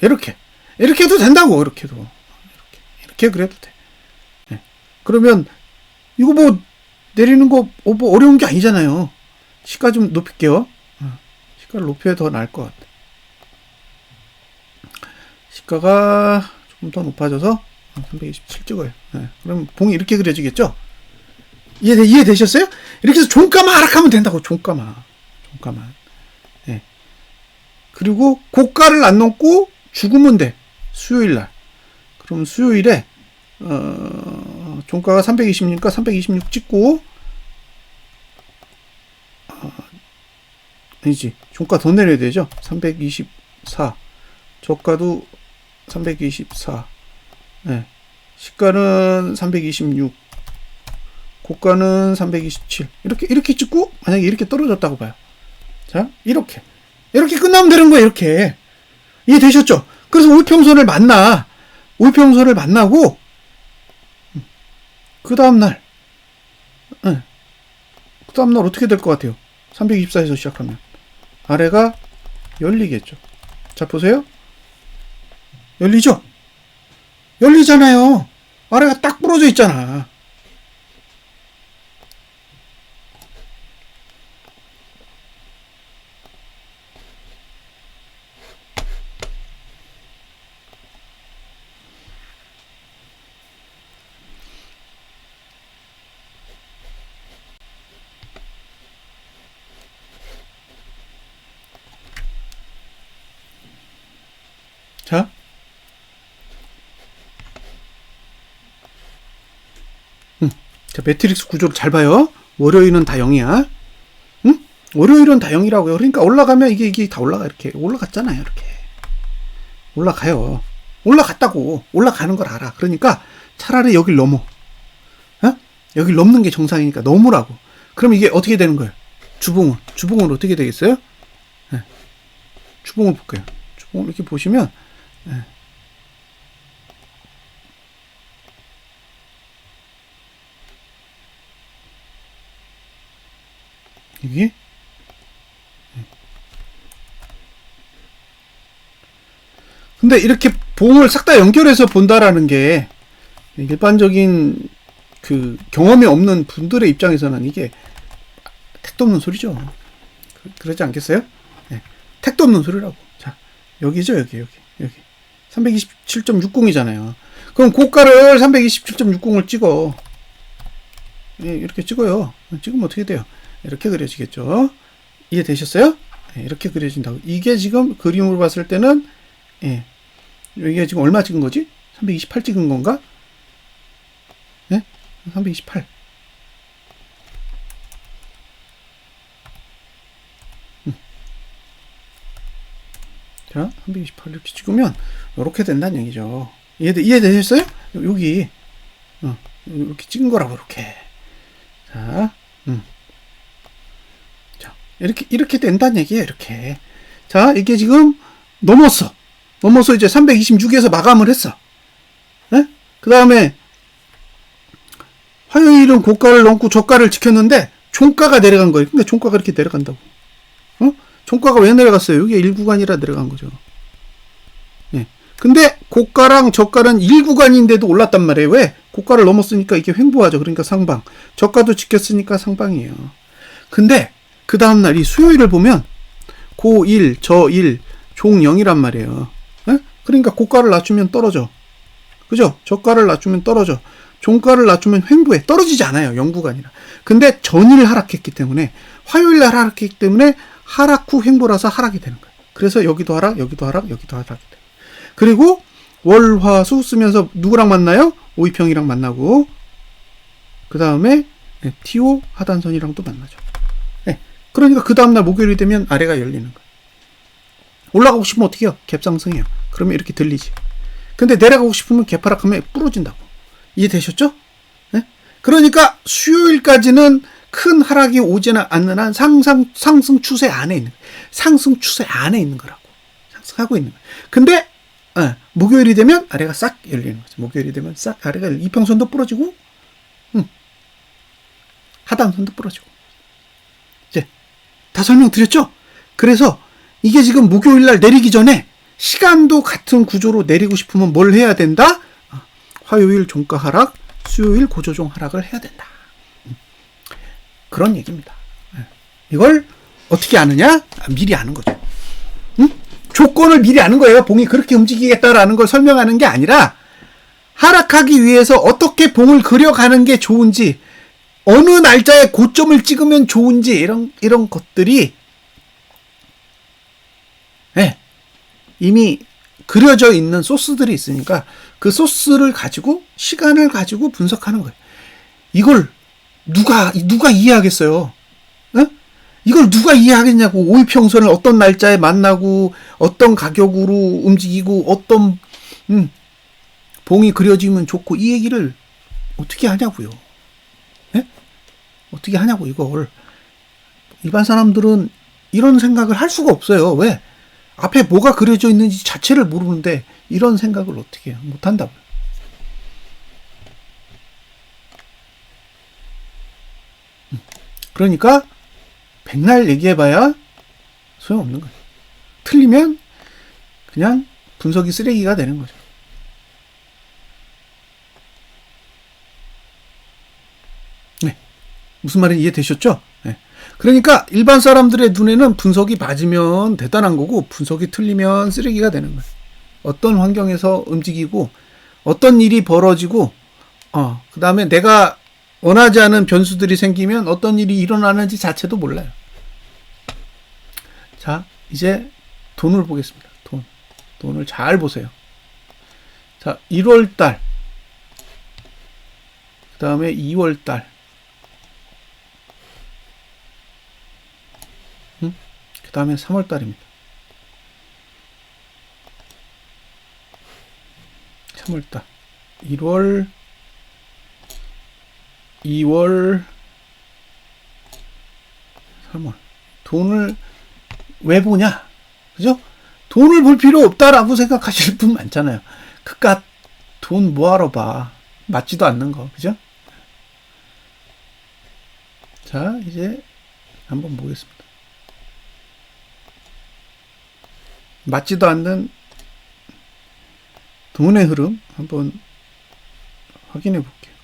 이렇게 해도 된다고. 이렇게 그래도 돼. 네. 그러면 이거 뭐 내리는 거 뭐 어려운 게 아니잖아요. 시가 좀 높일게요. 시가를 높여야 더 나을 것 같아. 시가가 조금 더 높아져서 327 찍어요. 네. 그럼 봉이 이렇게 그려지겠죠? 이해되셨어요? 이렇게 해서 종가만 하락하면 된다고. 종가만. 예. 그리고 고가를 안 넘고 죽으면 돼. 수요일 날. 그럼 수요일에 종가가 320이니까 326 찍고 아니지. 종가 더 내려야 되죠. 324. 저가도 324. 예. 시가는 326. 고가는 327. 이렇게 찍고 만약에 이렇게 떨어졌다고 봐요. 자, 이렇게 끝나면 되는 거예요. 이렇게. 이해되셨죠? 그래서 우평선을 만나고 그 다음날 어떻게 될 것 같아요? 324에서 시작하면 아래가 열리겠죠. 자, 보세요. 열리죠? 열리잖아요. 아래가 딱 부러져 있잖아. 자, 자, 매트릭스 구조를 잘 봐요. 월요일은 다 0이야. 응? 월요일은 다 0이라고요. 그러니까 올라가면 이게 다 올라가. 이렇게 올라갔잖아요. 이렇게 올라가요. 올라갔다고. 올라가는 걸 알아. 그러니까 차라리 여길 넘어. 여길 넘는 게 정상이니까 넘으라고. 그럼 이게 어떻게 되는 거예요? 주봉은 어떻게 되겠어요? 네. 주봉을 볼게요. 주봉을 이렇게 보시면 네. 이게 근데 이렇게 봉을 싹 다 연결해서 본다라는 게 일반적인 그 경험이 없는 분들의 입장에서는 이게 택도 없는 소리죠. 그러지 않겠어요? 네. 택도 없는 소리라고. 자, 여기죠, 여기. 327.60이잖아요. 그럼 고가를 327.60을 찍어. 네, 이렇게 찍어요. 찍으면 어떻게 돼요? 이렇게 그려지겠죠. 이해되셨어요? 네, 이렇게 그려진다고. 이게 지금 그림으로 봤을 때는 여기가 지금 얼마 찍은 거지? 328 찍은 건가? 네? 328. 자, 328 이렇게 찍으면 이렇게 된다는 얘기죠. 이해되셨어요? 여기 이렇게 찍은 거라고 이렇게. 자, 자, 이렇게 된다는 얘기예요. 이렇게. 자, 이게 지금 넘어서 이제 326에서 마감을 했어. 네? 그 다음에 화요일은 고가를 넘고 저가를 지켰는데 종가가 내려간 거예요. 근데 종가가 이렇게 내려간다고. 종가가 왜 내려갔어요? 여기 1구간이라 내려간 거죠. 예. 근데 고가랑 저가는 1구간인데도 올랐단 말이에요. 왜? 고가를 넘었으니까 이게 횡보하죠. 그러니까 상방. 저가도 지켰으니까 상방이에요. 근데 그 다음날 이 수요일을 보면 고1, 저1, 종0이란 말이에요. 예? 그러니까 고가를 낮추면 떨어져. 그죠? 저가를 낮추면 떨어져. 종가를 낮추면 횡보해. 떨어지지 않아요. 0구간이라. 근데 전일 하락했기 때문에 화요일날 하락했기 때문에 하락 후 횡보라서 하락이 되는 거예요. 그래서 여기도 하락, 여기도 하락이 돼요. 그리고 월, 화, 수 쓰면서 누구랑 만나요? 오이평이랑 만나고 그 다음에 TO 하단선이랑 또 만나죠. 네. 그러니까 그 다음날 목요일이 되면 아래가 열리는 거예요. 올라가고 싶으면 어떻게 해요? 갭상승해요. 그러면 이렇게 들리지. 근데 내려가고 싶으면 갭하락하면 부러진다고. 이해되셨죠? 네? 그러니까 수요일까지는 큰 하락이 오지는 않는 한 상승 추세 안에 있는 거예요. 상승 추세 안에 있는 거라고. 상승하고 있는 거예요. 근데 목요일이 되면 아래가 싹 열리는 거죠. 목요일이 되면 싹 아래가 이평선도 부러지고 하단선도 부러지고. 이제 다 설명드렸죠? 그래서 이게 지금 목요일날 내리기 전에 시간도 같은 구조로 내리고 싶으면 뭘 해야 된다? 화요일 종가 하락, 수요일 고조종 하락을 해야 된다. 그런 얘기입니다. 이걸 어떻게 아느냐? 미리 아는 거죠. 조건을 미리 아는 거예요. 봉이 그렇게 움직이겠다라는 걸 설명하는 게 아니라 하락하기 위해서 어떻게 봉을 그려가는 게 좋은지 어느 날짜에 고점을 찍으면 좋은지 이런 것들이 네, 이미 그려져 있는 소스들이 있으니까 그 소스를 가지고 시간을 가지고 분석하는 거예요. 이걸 누가 이해하겠어요? 어? 이걸 누가 이해하겠냐고. 오이평선을 어떤 날짜에 만나고 어떤 가격으로 움직이고 어떤 봉이 그려지면 좋고 이 얘기를 어떻게 하냐고요. 네? 어떻게 하냐고. 이걸 일반 사람들은 이런 생각을 할 수가 없어요. 왜? 앞에 뭐가 그려져 있는지 자체를 모르는데 이런 생각을 어떻게 해요? 못한다고요. 그러니까 백날 얘기해봐야 소용없는 거예요. 틀리면 그냥 분석이 쓰레기가 되는 거죠. 네. 무슨 말인지 이해되셨죠? 네. 그러니까 일반 사람들의 눈에는 분석이 맞으면 대단한 거고 분석이 틀리면 쓰레기가 되는 거예요. 어떤 환경에서 움직이고 어떤 일이 벌어지고 그 다음에 내가 원하지 않은 변수들이 생기면 어떤 일이 일어나는지 자체도 몰라요. 자, 이제 돈을 보겠습니다. 돈을 잘 보세요. 자, 1월달 그 다음에 2월달 그 다음에 3월달입니다. 3월달 1월 2월 3월 돈을 왜 보냐? 그죠? 돈을 볼 필요 없다라고 생각하실 분 많잖아요. 그깟 돈 뭐하러 봐. 맞지도 않는 거. 그죠? 자, 이제 한번 보겠습니다. 맞지도 않는 돈의 흐름 한번 확인해 볼게요.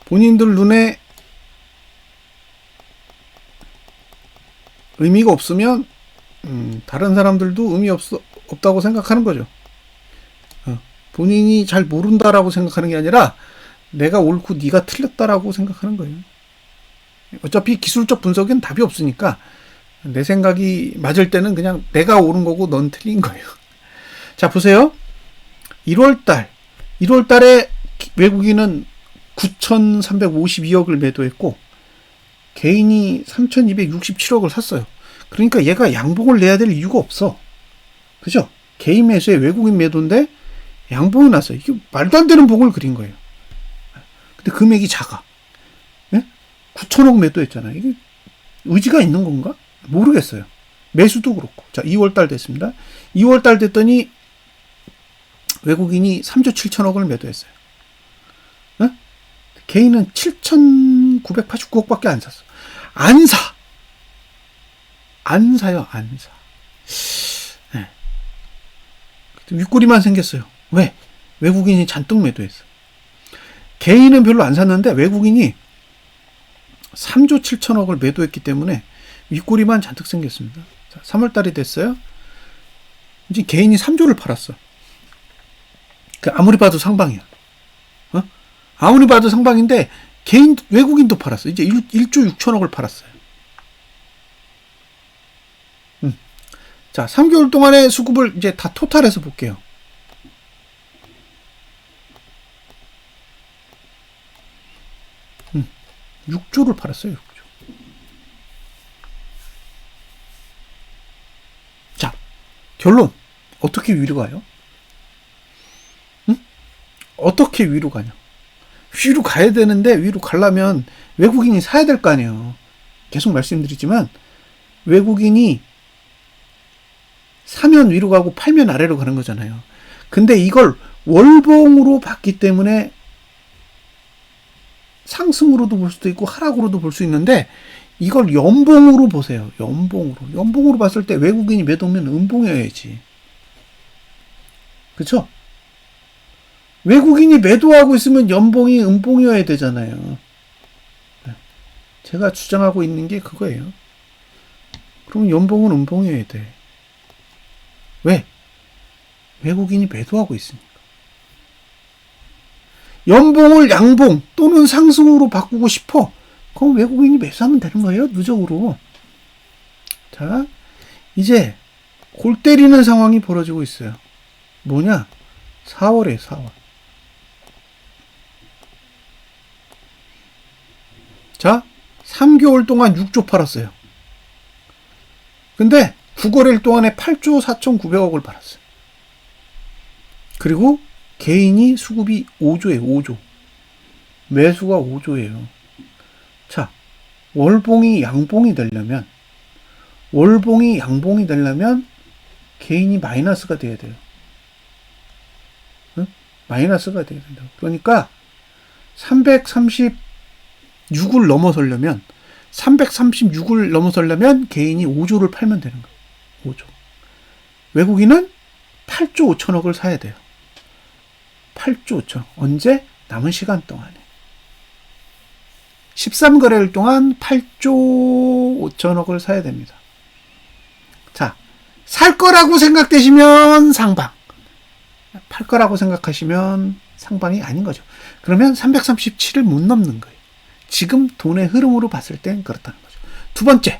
본인들 눈에 의미가 없으면 다른 사람들도 의미 없다고 생각하는 거죠. 본인이 잘 모른다라고 생각하는 게 아니라 내가 옳고 네가 틀렸다라고 생각하는 거예요. 어차피 기술적 분석엔 답이 없으니까 내 생각이 맞을 때는 그냥 내가 옳은 거고 넌 틀린 거예요. 자, 보세요. 1월달에 외국인은 9,352억을 매도했고 개인이 3,267억을 샀어요. 그러니까 얘가 양봉을 내야 될 이유가 없어. 그죠? 개인 매수에 외국인 매도인데 양봉이 났어요. 이게 말도 안 되는 봉을 그린 거예요. 근데 금액이 작아. 예? 9천억 매도했잖아요. 이게 의지가 있는 건가? 모르겠어요. 매수도 그렇고. 자, 2월달 됐습니다. 2월달 됐더니 외국인이 3조 7천억을 매도했어요. 예? 개인은 7,989억밖에 안 샀어. 안 사요. 네. 윗꼬리만 생겼어요. 왜? 외국인이 잔뜩 매도했어. 개인은 별로 안 샀는데 외국인이 3조 7천억을 매도했기 때문에 윗꼬리만 잔뜩 생겼습니다. 자, 3월달이 됐어요. 이제 개인이 3조를 팔았어. 아무리 봐도 상방이야. 아무리 봐도 상방인데 외국인도 팔았어. 이제 1조 6천억을 팔았어요. 자, 3개월 동안의 수급을 이제 다 토탈해서 볼게요. 6조를 팔았어요. 6조. 자, 결론. 어떻게 위로 가요? 어떻게 위로 가냐? 위로 가야 되는데 위로 가려면 외국인이 사야 될 거 아니에요. 계속 말씀드리지만 외국인이 사면 위로 가고 팔면 아래로 가는 거잖아요. 근데 이걸 월봉으로 봤기 때문에 상승으로도 볼 수도 있고 하락으로도 볼 수 있는데 이걸 연봉으로 보세요. 연봉으로 봤을 때 외국인이 매도면 음봉이어야지. 그쵸? 외국인이 매도하고 있으면 연봉이 음봉이어야 되잖아요. 제가 주장하고 있는 게 그거예요. 그럼 연봉은 음봉이어야 돼. 왜? 외국인이 매도하고 있으니까. 연봉을 양봉 또는 상승으로 바꾸고 싶어. 그럼 외국인이 매수하면 되는 거예요. 누적으로. 자, 이제 골 때리는 상황이 벌어지고 있어요. 뭐냐? 4월에 4월. 자, 3개월 동안 6조 팔았어요. 근데 9거래일 동안에 8조 4,900억을 팔았어요. 그리고 개인이 수급이 5조예요. 5조. 매수가 5조예요. 자, 월봉이 양봉이 되려면 개인이 마이너스가 돼야 돼요. 응? 마이너스가 돼야 된다고. 그러니까 336을 넘어서려면 개인이 5조를 팔면 되는 거예요. 5조. 외국인은 8조 5천억을 사야 돼요. 8조 5천억. 언제? 남은 시간 동안에. 13거래일 동안 8조 5천억을 사야 됩니다. 자, 살 거라고 생각되시면 상방. 팔 거라고 생각하시면 상방이 아닌 거죠. 그러면 337을 못 넘는 거예요. 지금 돈의 흐름으로 봤을 땐 그렇다는 거죠. 두 번째.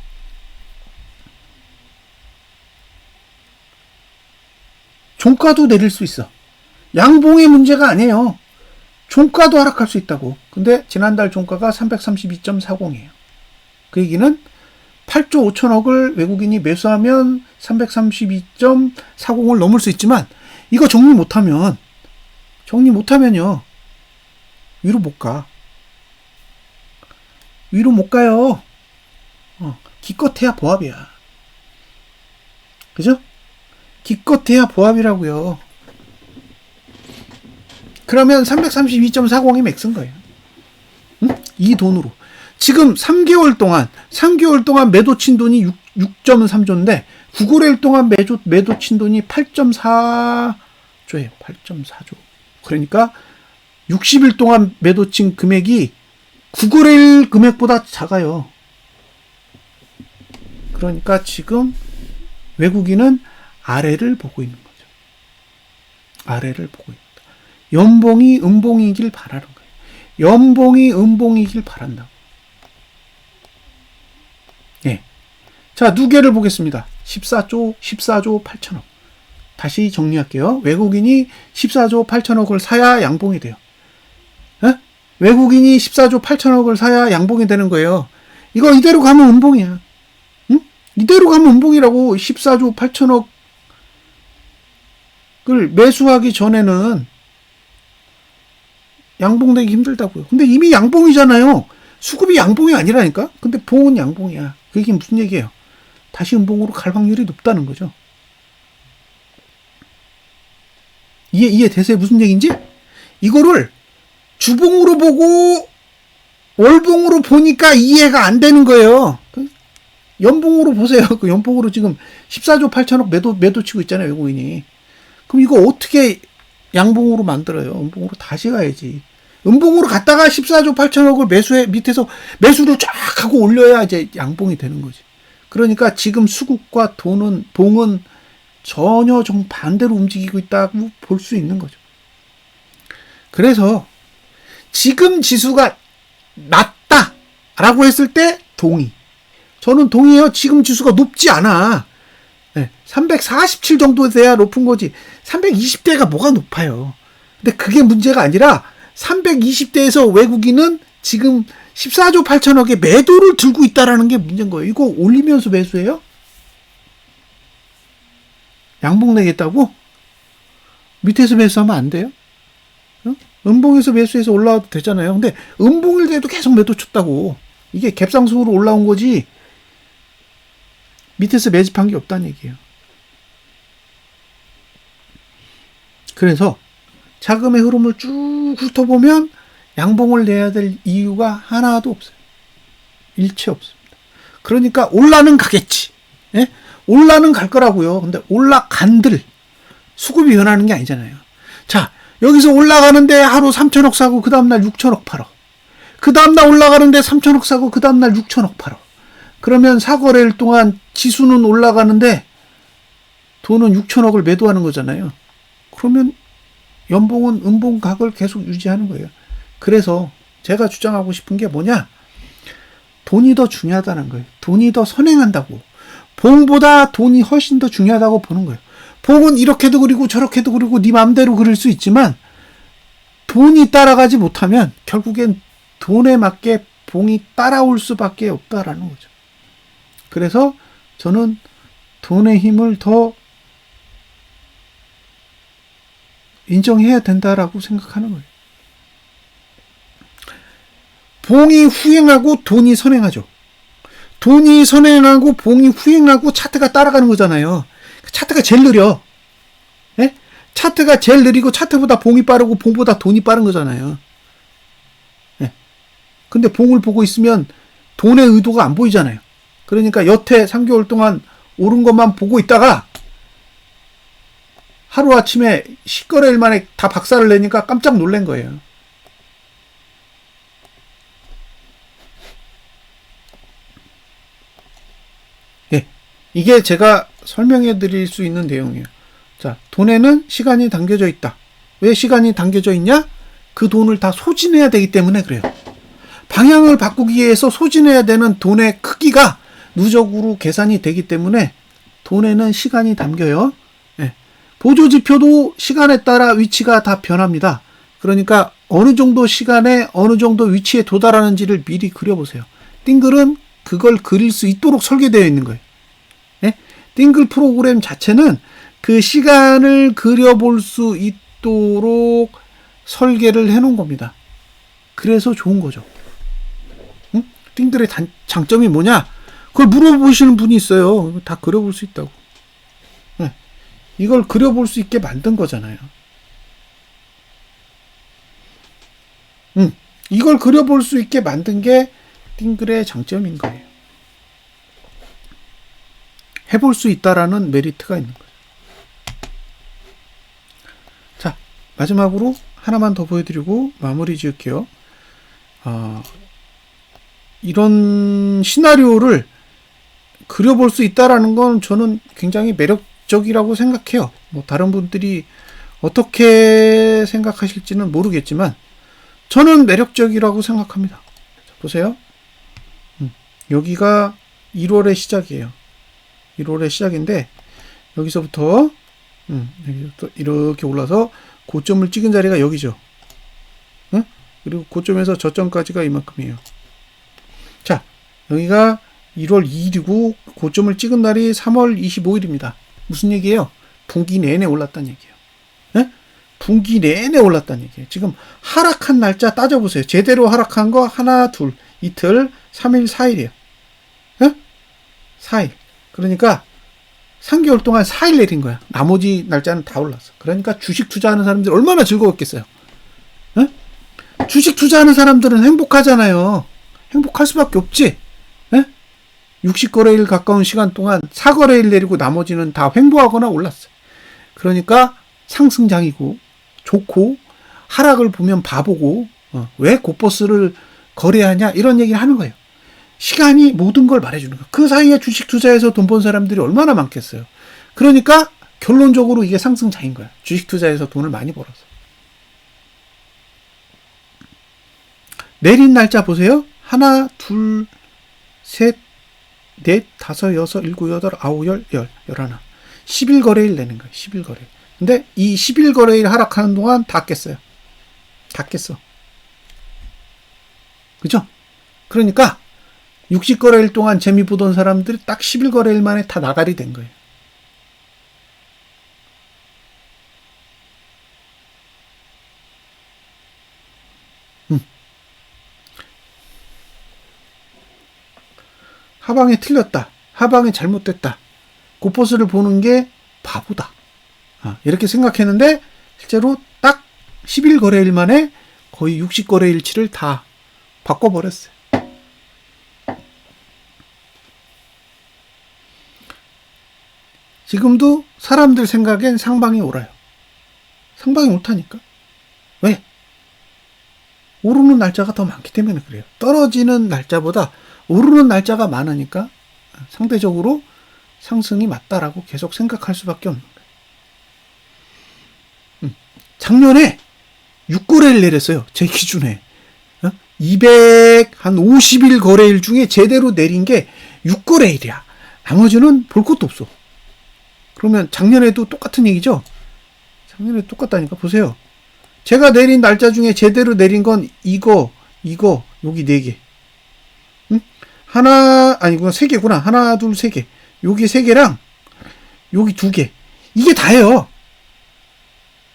종가도 내릴 수 있어. 양봉의 문제가 아니에요. 종가도 하락할 수 있다고. 근데 지난달 종가가 332.40이에요. 그 얘기는 8조 5천억을 외국인이 매수하면 332.40을 넘을 수 있지만 이거 정리 못하면요. 위로 못 가. 위로 못 가요. 기껏해야 보합이야. 그죠? 기껏해야 보합이라고요. 그러면 332.40이 맥스인 거예요. 응? 이 돈으로. 지금 3개월 동안 매도 친 돈이 6.3조인데 9거래일 동안 매도 친 돈이 8.4조예요. 8.4조. 그러니까 60일 동안 매도 친 금액이 9거래일 금액보다 작아요. 그러니까 지금 외국인은 아래를 보고 있는 거죠. 아래를 보고 있다. 연봉이 음봉이길 바라는 거예요. 연봉이 음봉이길 바란다고. 예. 자, 누계를 보겠습니다. 14조 8천억. 다시 정리할게요. 외국인이 14조 8천억을 사야 양봉이 돼요. 에? 외국인이 14조 8천억을 사야 양봉이 되는 거예요. 이거 이대로 가면 음봉이야. 응? 이대로 가면 음봉이라고. 14조 8천억을 매수하기 전에는 양봉되기 힘들다고요. 근데 이미 양봉이잖아요. 수급이 양봉이 아니라니까? 근데 봉은 양봉이야. 그게 무슨 얘기예요? 다시 음봉으로 갈 확률이 높다는 거죠. 이해되세요? 무슨 얘기인지? 이거를 주봉으로 보고 월봉으로 보니까 이해가 안 되는 거예요. 연봉으로 보세요. 그 연봉으로 지금 14조 8천억 매도 치고 있잖아요, 외국인이. 그럼 이거 어떻게 양봉으로 만들어요? 음봉으로 다시 가야지. 음봉으로 갔다가 14조 8천억을 밑에서 매수를 쫙 하고 올려야 이제 양봉이 되는 거지. 그러니까 지금 수급과 봉은 전혀 정반대로 움직이고 있다고 볼 수 있는 거죠. 그래서 지금 지수가 낮다라고 했을 때 동의. 저는 동의해요. 지금 지수가 높지 않아. 347 정도 돼야 높은 거지. 320대가 뭐가 높아요. 근데 그게 문제가 아니라 320대에서 외국인은 지금 14조 8천억의 매도를 들고 있다라는 게 문제인 거예요. 이거 올리면서 매수해요? 양봉 내겠다고? 밑에서 매수하면 안 돼요? 음봉에서 매수해서 올라와도 되잖아요. 근데 음봉일 때도 계속 매도 쳤다고. 이게 갭상승으로 올라온 거지 밑에서 매집한 게 없다는 얘기예요. 그래서 자금의 흐름을 쭉 훑어보면 양봉을 내야 될 이유가 하나도 없어요. 일체 없습니다. 그러니까 올라는 가겠지. 예? 올라는 갈 거라고요. 근데 올라간들 수급이 변하는 게 아니잖아요. 자, 여기서 올라가는데 하루 3천억 사고 그 다음날 6천억 팔어. 그 다음날 올라가는데 3천억 사고 그 다음날 6천억 팔어. 그러면 4거래일 동안 지수는 올라가는데 돈은 6천억을 매도하는 거잖아요. 그러면 연봉은 음봉각을 계속 유지하는 거예요. 그래서 제가 주장하고 싶은 게 뭐냐? 돈이 더 중요하다는 거예요. 돈이 더 선행한다고. 봉보다 돈이 훨씬 더 중요하다고 보는 거예요. 봉은 이렇게도 그리고 저렇게도 그리고 네 마음대로 그릴 수 있지만 돈이 따라가지 못하면 결국엔 돈에 맞게 봉이 따라올 수밖에 없다라는 거죠. 그래서 저는 돈의 힘을 더 인정해야 된다라고 생각하는 거예요. 봉이 후행하고 돈이 선행하죠. 돈이 선행하고 봉이 후행하고 차트가 따라가는 거잖아요. 차트가 제일 느려. 네? 차트가 제일 느리고 차트보다 봉이 빠르고 봉보다 돈이 빠른 거잖아요. 네. 근데 봉을 보고 있으면 돈의 의도가 안 보이잖아요. 그러니까 여태 3개월 동안 오른 것만 보고 있다가 하루아침에 10거래일 만에 다 박살을 내니까 깜짝 놀란 거예요. 예, 이게 제가 설명해 드릴 수 있는 내용이에요. 자, 돈에는 시간이 담겨져 있다. 왜 시간이 담겨져 있냐? 그 돈을 다 소진해야 되기 때문에 그래요. 방향을 바꾸기 위해서 소진해야 되는 돈의 크기가 누적으로 계산이 되기 때문에 돈에는 시간이 담겨요. 예. 보조지표도 시간에 따라 위치가 다 변합니다. 그러니까 어느 정도 시간에 어느 정도 위치에 도달하는지를 미리 그려보세요. 띵글은 그걸 그릴 수 있도록 설계되어 있는 거예요. 예? 띵글 프로그램 자체는 그 시간을 그려볼 수 있도록 설계를 해놓은 겁니다. 그래서 좋은 거죠. 응? 띵글의 장점이 뭐냐? 그걸 물어보시는 분이 있어요. 다 그려볼 수 있다고. 네. 이걸 그려볼 수 있게 만든 거잖아요. 이걸 그려볼 수 있게 만든 게 띵글의 장점인 거예요. 해볼 수 있다라는 메리트가 있는 거예요. 자, 마지막으로 하나만 더 보여드리고 마무리 지을게요. 이런 시나리오를 그려볼 수 있다라는 건 저는 굉장히 매력적이라고 생각해요. 뭐 다른 분들이 어떻게 생각하실지는 모르겠지만 저는 매력적이라고 생각합니다. 자, 보세요. 여기가 1월의 시작이에요. 1월의 시작인데 여기서부터 이렇게 올라서 고점을 찍은 자리가 여기죠. 그리고 고점에서 저점까지가 이만큼이에요. 자, 여기가 1월 2일이고 고점을 찍은 날이 3월 25일입니다. 무슨 얘기예요? 분기 내내 올랐다는 얘기예요. 네? 분기 내내 올랐다는 얘기예요. 지금 하락한 날짜 따져보세요. 제대로 하락한 거 하나, 둘, 이틀, 3일, 4일이에요. 네? 4일. 그러니까 3개월 동안 4일 내린 거야. 나머지 날짜는 다 올랐어. 그러니까 주식 투자하는 사람들 얼마나 즐거웠겠어요. 네? 주식 투자하는 사람들은 행복하잖아요. 행복할 수밖에 없지. 60거래일 가까운 시간 동안 4거래일 내리고 나머지는 다 횡보하거나 올랐어요. 그러니까 상승장이고 좋고 하락을 보면 바보고 왜 고버스를 거래하냐 이런 얘기를 하는 거예요. 시간이 모든 걸 말해주는 거예요. 그 사이에 주식 투자해서 돈 번 사람들이 얼마나 많겠어요. 그러니까 결론적으로 이게 상승장인 거야. 주식 투자해서 돈을 많이 벌어서. 내린 날짜 보세요. 하나, 둘, 셋, 넷, 다섯, 여섯, 일곱, 여덟, 아홉, 열, 11거래일 내는 거예요. 11거래일. 근데 이 11거래일 하락하는 동안 다 깼어요. 다 깼어. 그죠? 그러니까 60거래일 동안 재미 보던 사람들이 딱 11거래일 만에 다 나가리 된 거예요. 하방에 틀렸다. 하방에 잘못됐다. 고퍼스를 보는 게 바보다. 이렇게 생각했는데 실제로 딱 11거래일 만에 거의 60거래일치를 다 바꿔버렸어요. 지금도 사람들 생각엔 상방이 옳아요. 상방이 옳다니까. 왜? 오르는 날짜가 더 많기 때문에 그래요. 떨어지는 날짜보다 오르는 날짜가 많으니까 상대적으로 상승이 맞다라고 계속 생각할 수밖에 없는 거예요. 작년에 6거래일 내렸어요. 제 기준에. 250일 거래일 중에 제대로 내린 게 6거래일이야. 나머지는 볼 것도 없어. 그러면 작년에도 똑같은 얘기죠? 작년에 똑같다니까. 보세요. 제가 내린 날짜 중에 제대로 내린 건 이거, 여기 4개. 응? 아니구나. 3개구나. 하나, 둘, 3개. 여기 3개랑 여기 2개. 이게 다예요.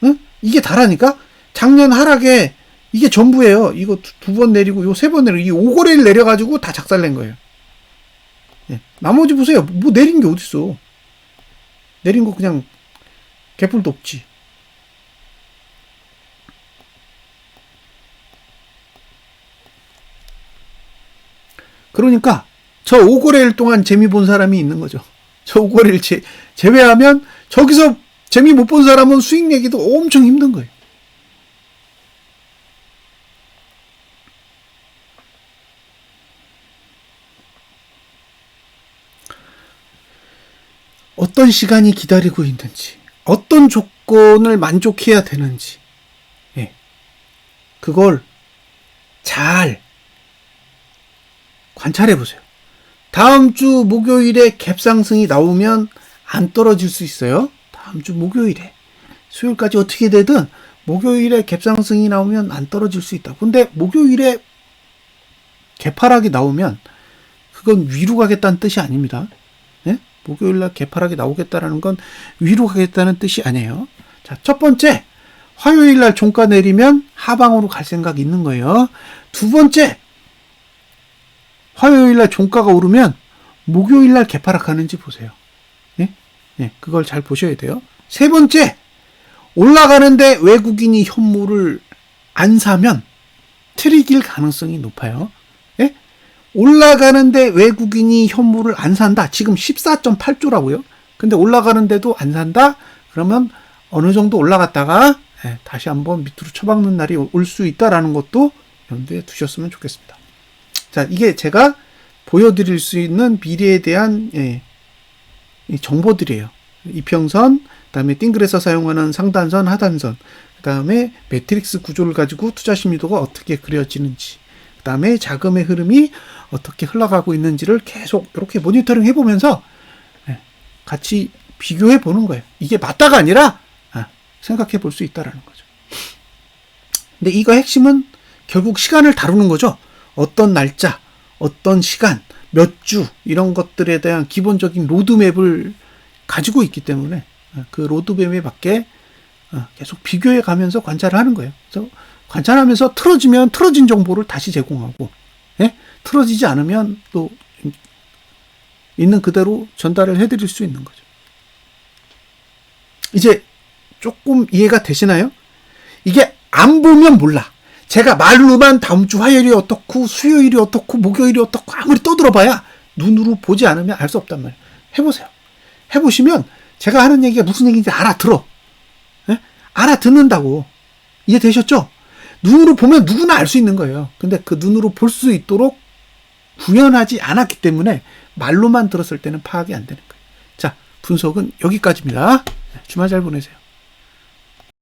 응? 이게 다라니까? 작년 하락에 이게 전부예요. 이거 2번 내리고 요 3번 내리고 이 5거래일 내려가지고 다 작살낸 거예요. 예. 나머지 보세요. 뭐 내린 게 어딨어. 내린 거 그냥 개뿔도 없지. 그러니까 저 5거래일 동안 재미 본 사람이 있는 거죠. 저 5거래일 제외하면 저기서 재미 못 본 사람은 수익 내기도 엄청 힘든 거예요. 어떤 시간이 기다리고 있는지, 어떤 조건을 만족해야 되는지, 예. 그걸 잘 관찰해 보세요. 다음 주 목요일에 갭상승이 나오면 안 떨어질 수 있어요. 다음 주 목요일에. 수요일까지 어떻게 되든 목요일에 갭상승이 나오면 안 떨어질 수 있다. 근데 목요일에 개파락이 나오면 그건 위로 가겠다는 뜻이 아닙니다. 예? 목요일날 개파락이 나오겠다라는 건 위로 가겠다는 뜻이 아니에요. 자, 첫 번째, 화요일날 종가 내리면 하방으로 갈 생각이 있는 거예요. 두 번째, 화요일날 종가가 오르면 목요일날 개파락하는지 보세요. 예? 예, 그걸 잘 보셔야 돼요. 세 번째, 올라가는데 외국인이 현물을 안 사면 트릭일 가능성이 높아요. 예? 올라가는데 외국인이 현물을 안 산다. 지금 14.8조라고요. 근데 올라가는데도 안 산다? 그러면 어느 정도 올라갔다가 다시 한번 밑으로 쳐박는 날이 올 수 있다라는 것도 염두에 두셨으면 좋겠습니다. 자, 이게 제가 보여드릴 수 있는 미래에 대한 정보들이에요. 이평선, 그 다음에 띵글에서 사용하는 상단선, 하단선, 그 다음에 매트릭스 구조를 가지고 투자 심리도가 어떻게 그려지는지, 그 다음에 자금의 흐름이 어떻게 흘러가고 있는지를 계속 이렇게 모니터링 해보면서 같이 비교해 보는 거예요. 이게 맞다가 아니라 생각해 볼 수 있다라는 거죠. 근데 이거 핵심은 결국 시간을 다루는 거죠. 어떤 날짜, 어떤 시간, 몇 주 이런 것들에 대한 기본적인 로드맵을 가지고 있기 때문에 그 로드맵에 맞게 계속 비교해 가면서 관찰을 하는 거예요. 그래서 관찰하면서 틀어지면 틀어진 정보를 다시 제공하고, 예? 틀어지지 않으면 또 있는 그대로 전달을 해드릴 수 있는 거죠. 이제 조금 이해가 되시나요? 이게 안 보면 몰라. 제가 말로만 다음 주 화요일이 어떻고 수요일이 어떻고 목요일이 어떻고 아무리 떠들어봐야 눈으로 보지 않으면 알 수 없단 말이에요. 해보세요. 해보시면 제가 하는 얘기가 무슨 얘기인지 알아들어. 예? 알아듣는다고. 이해되셨죠? 눈으로 보면 누구나 알 수 있는 거예요. 근데 그 눈으로 볼 수 있도록 구현하지 않았기 때문에 말로만 들었을 때는 파악이 안 되는 거예요. 자, 분석은 여기까지입니다. 주말 잘 보내세요.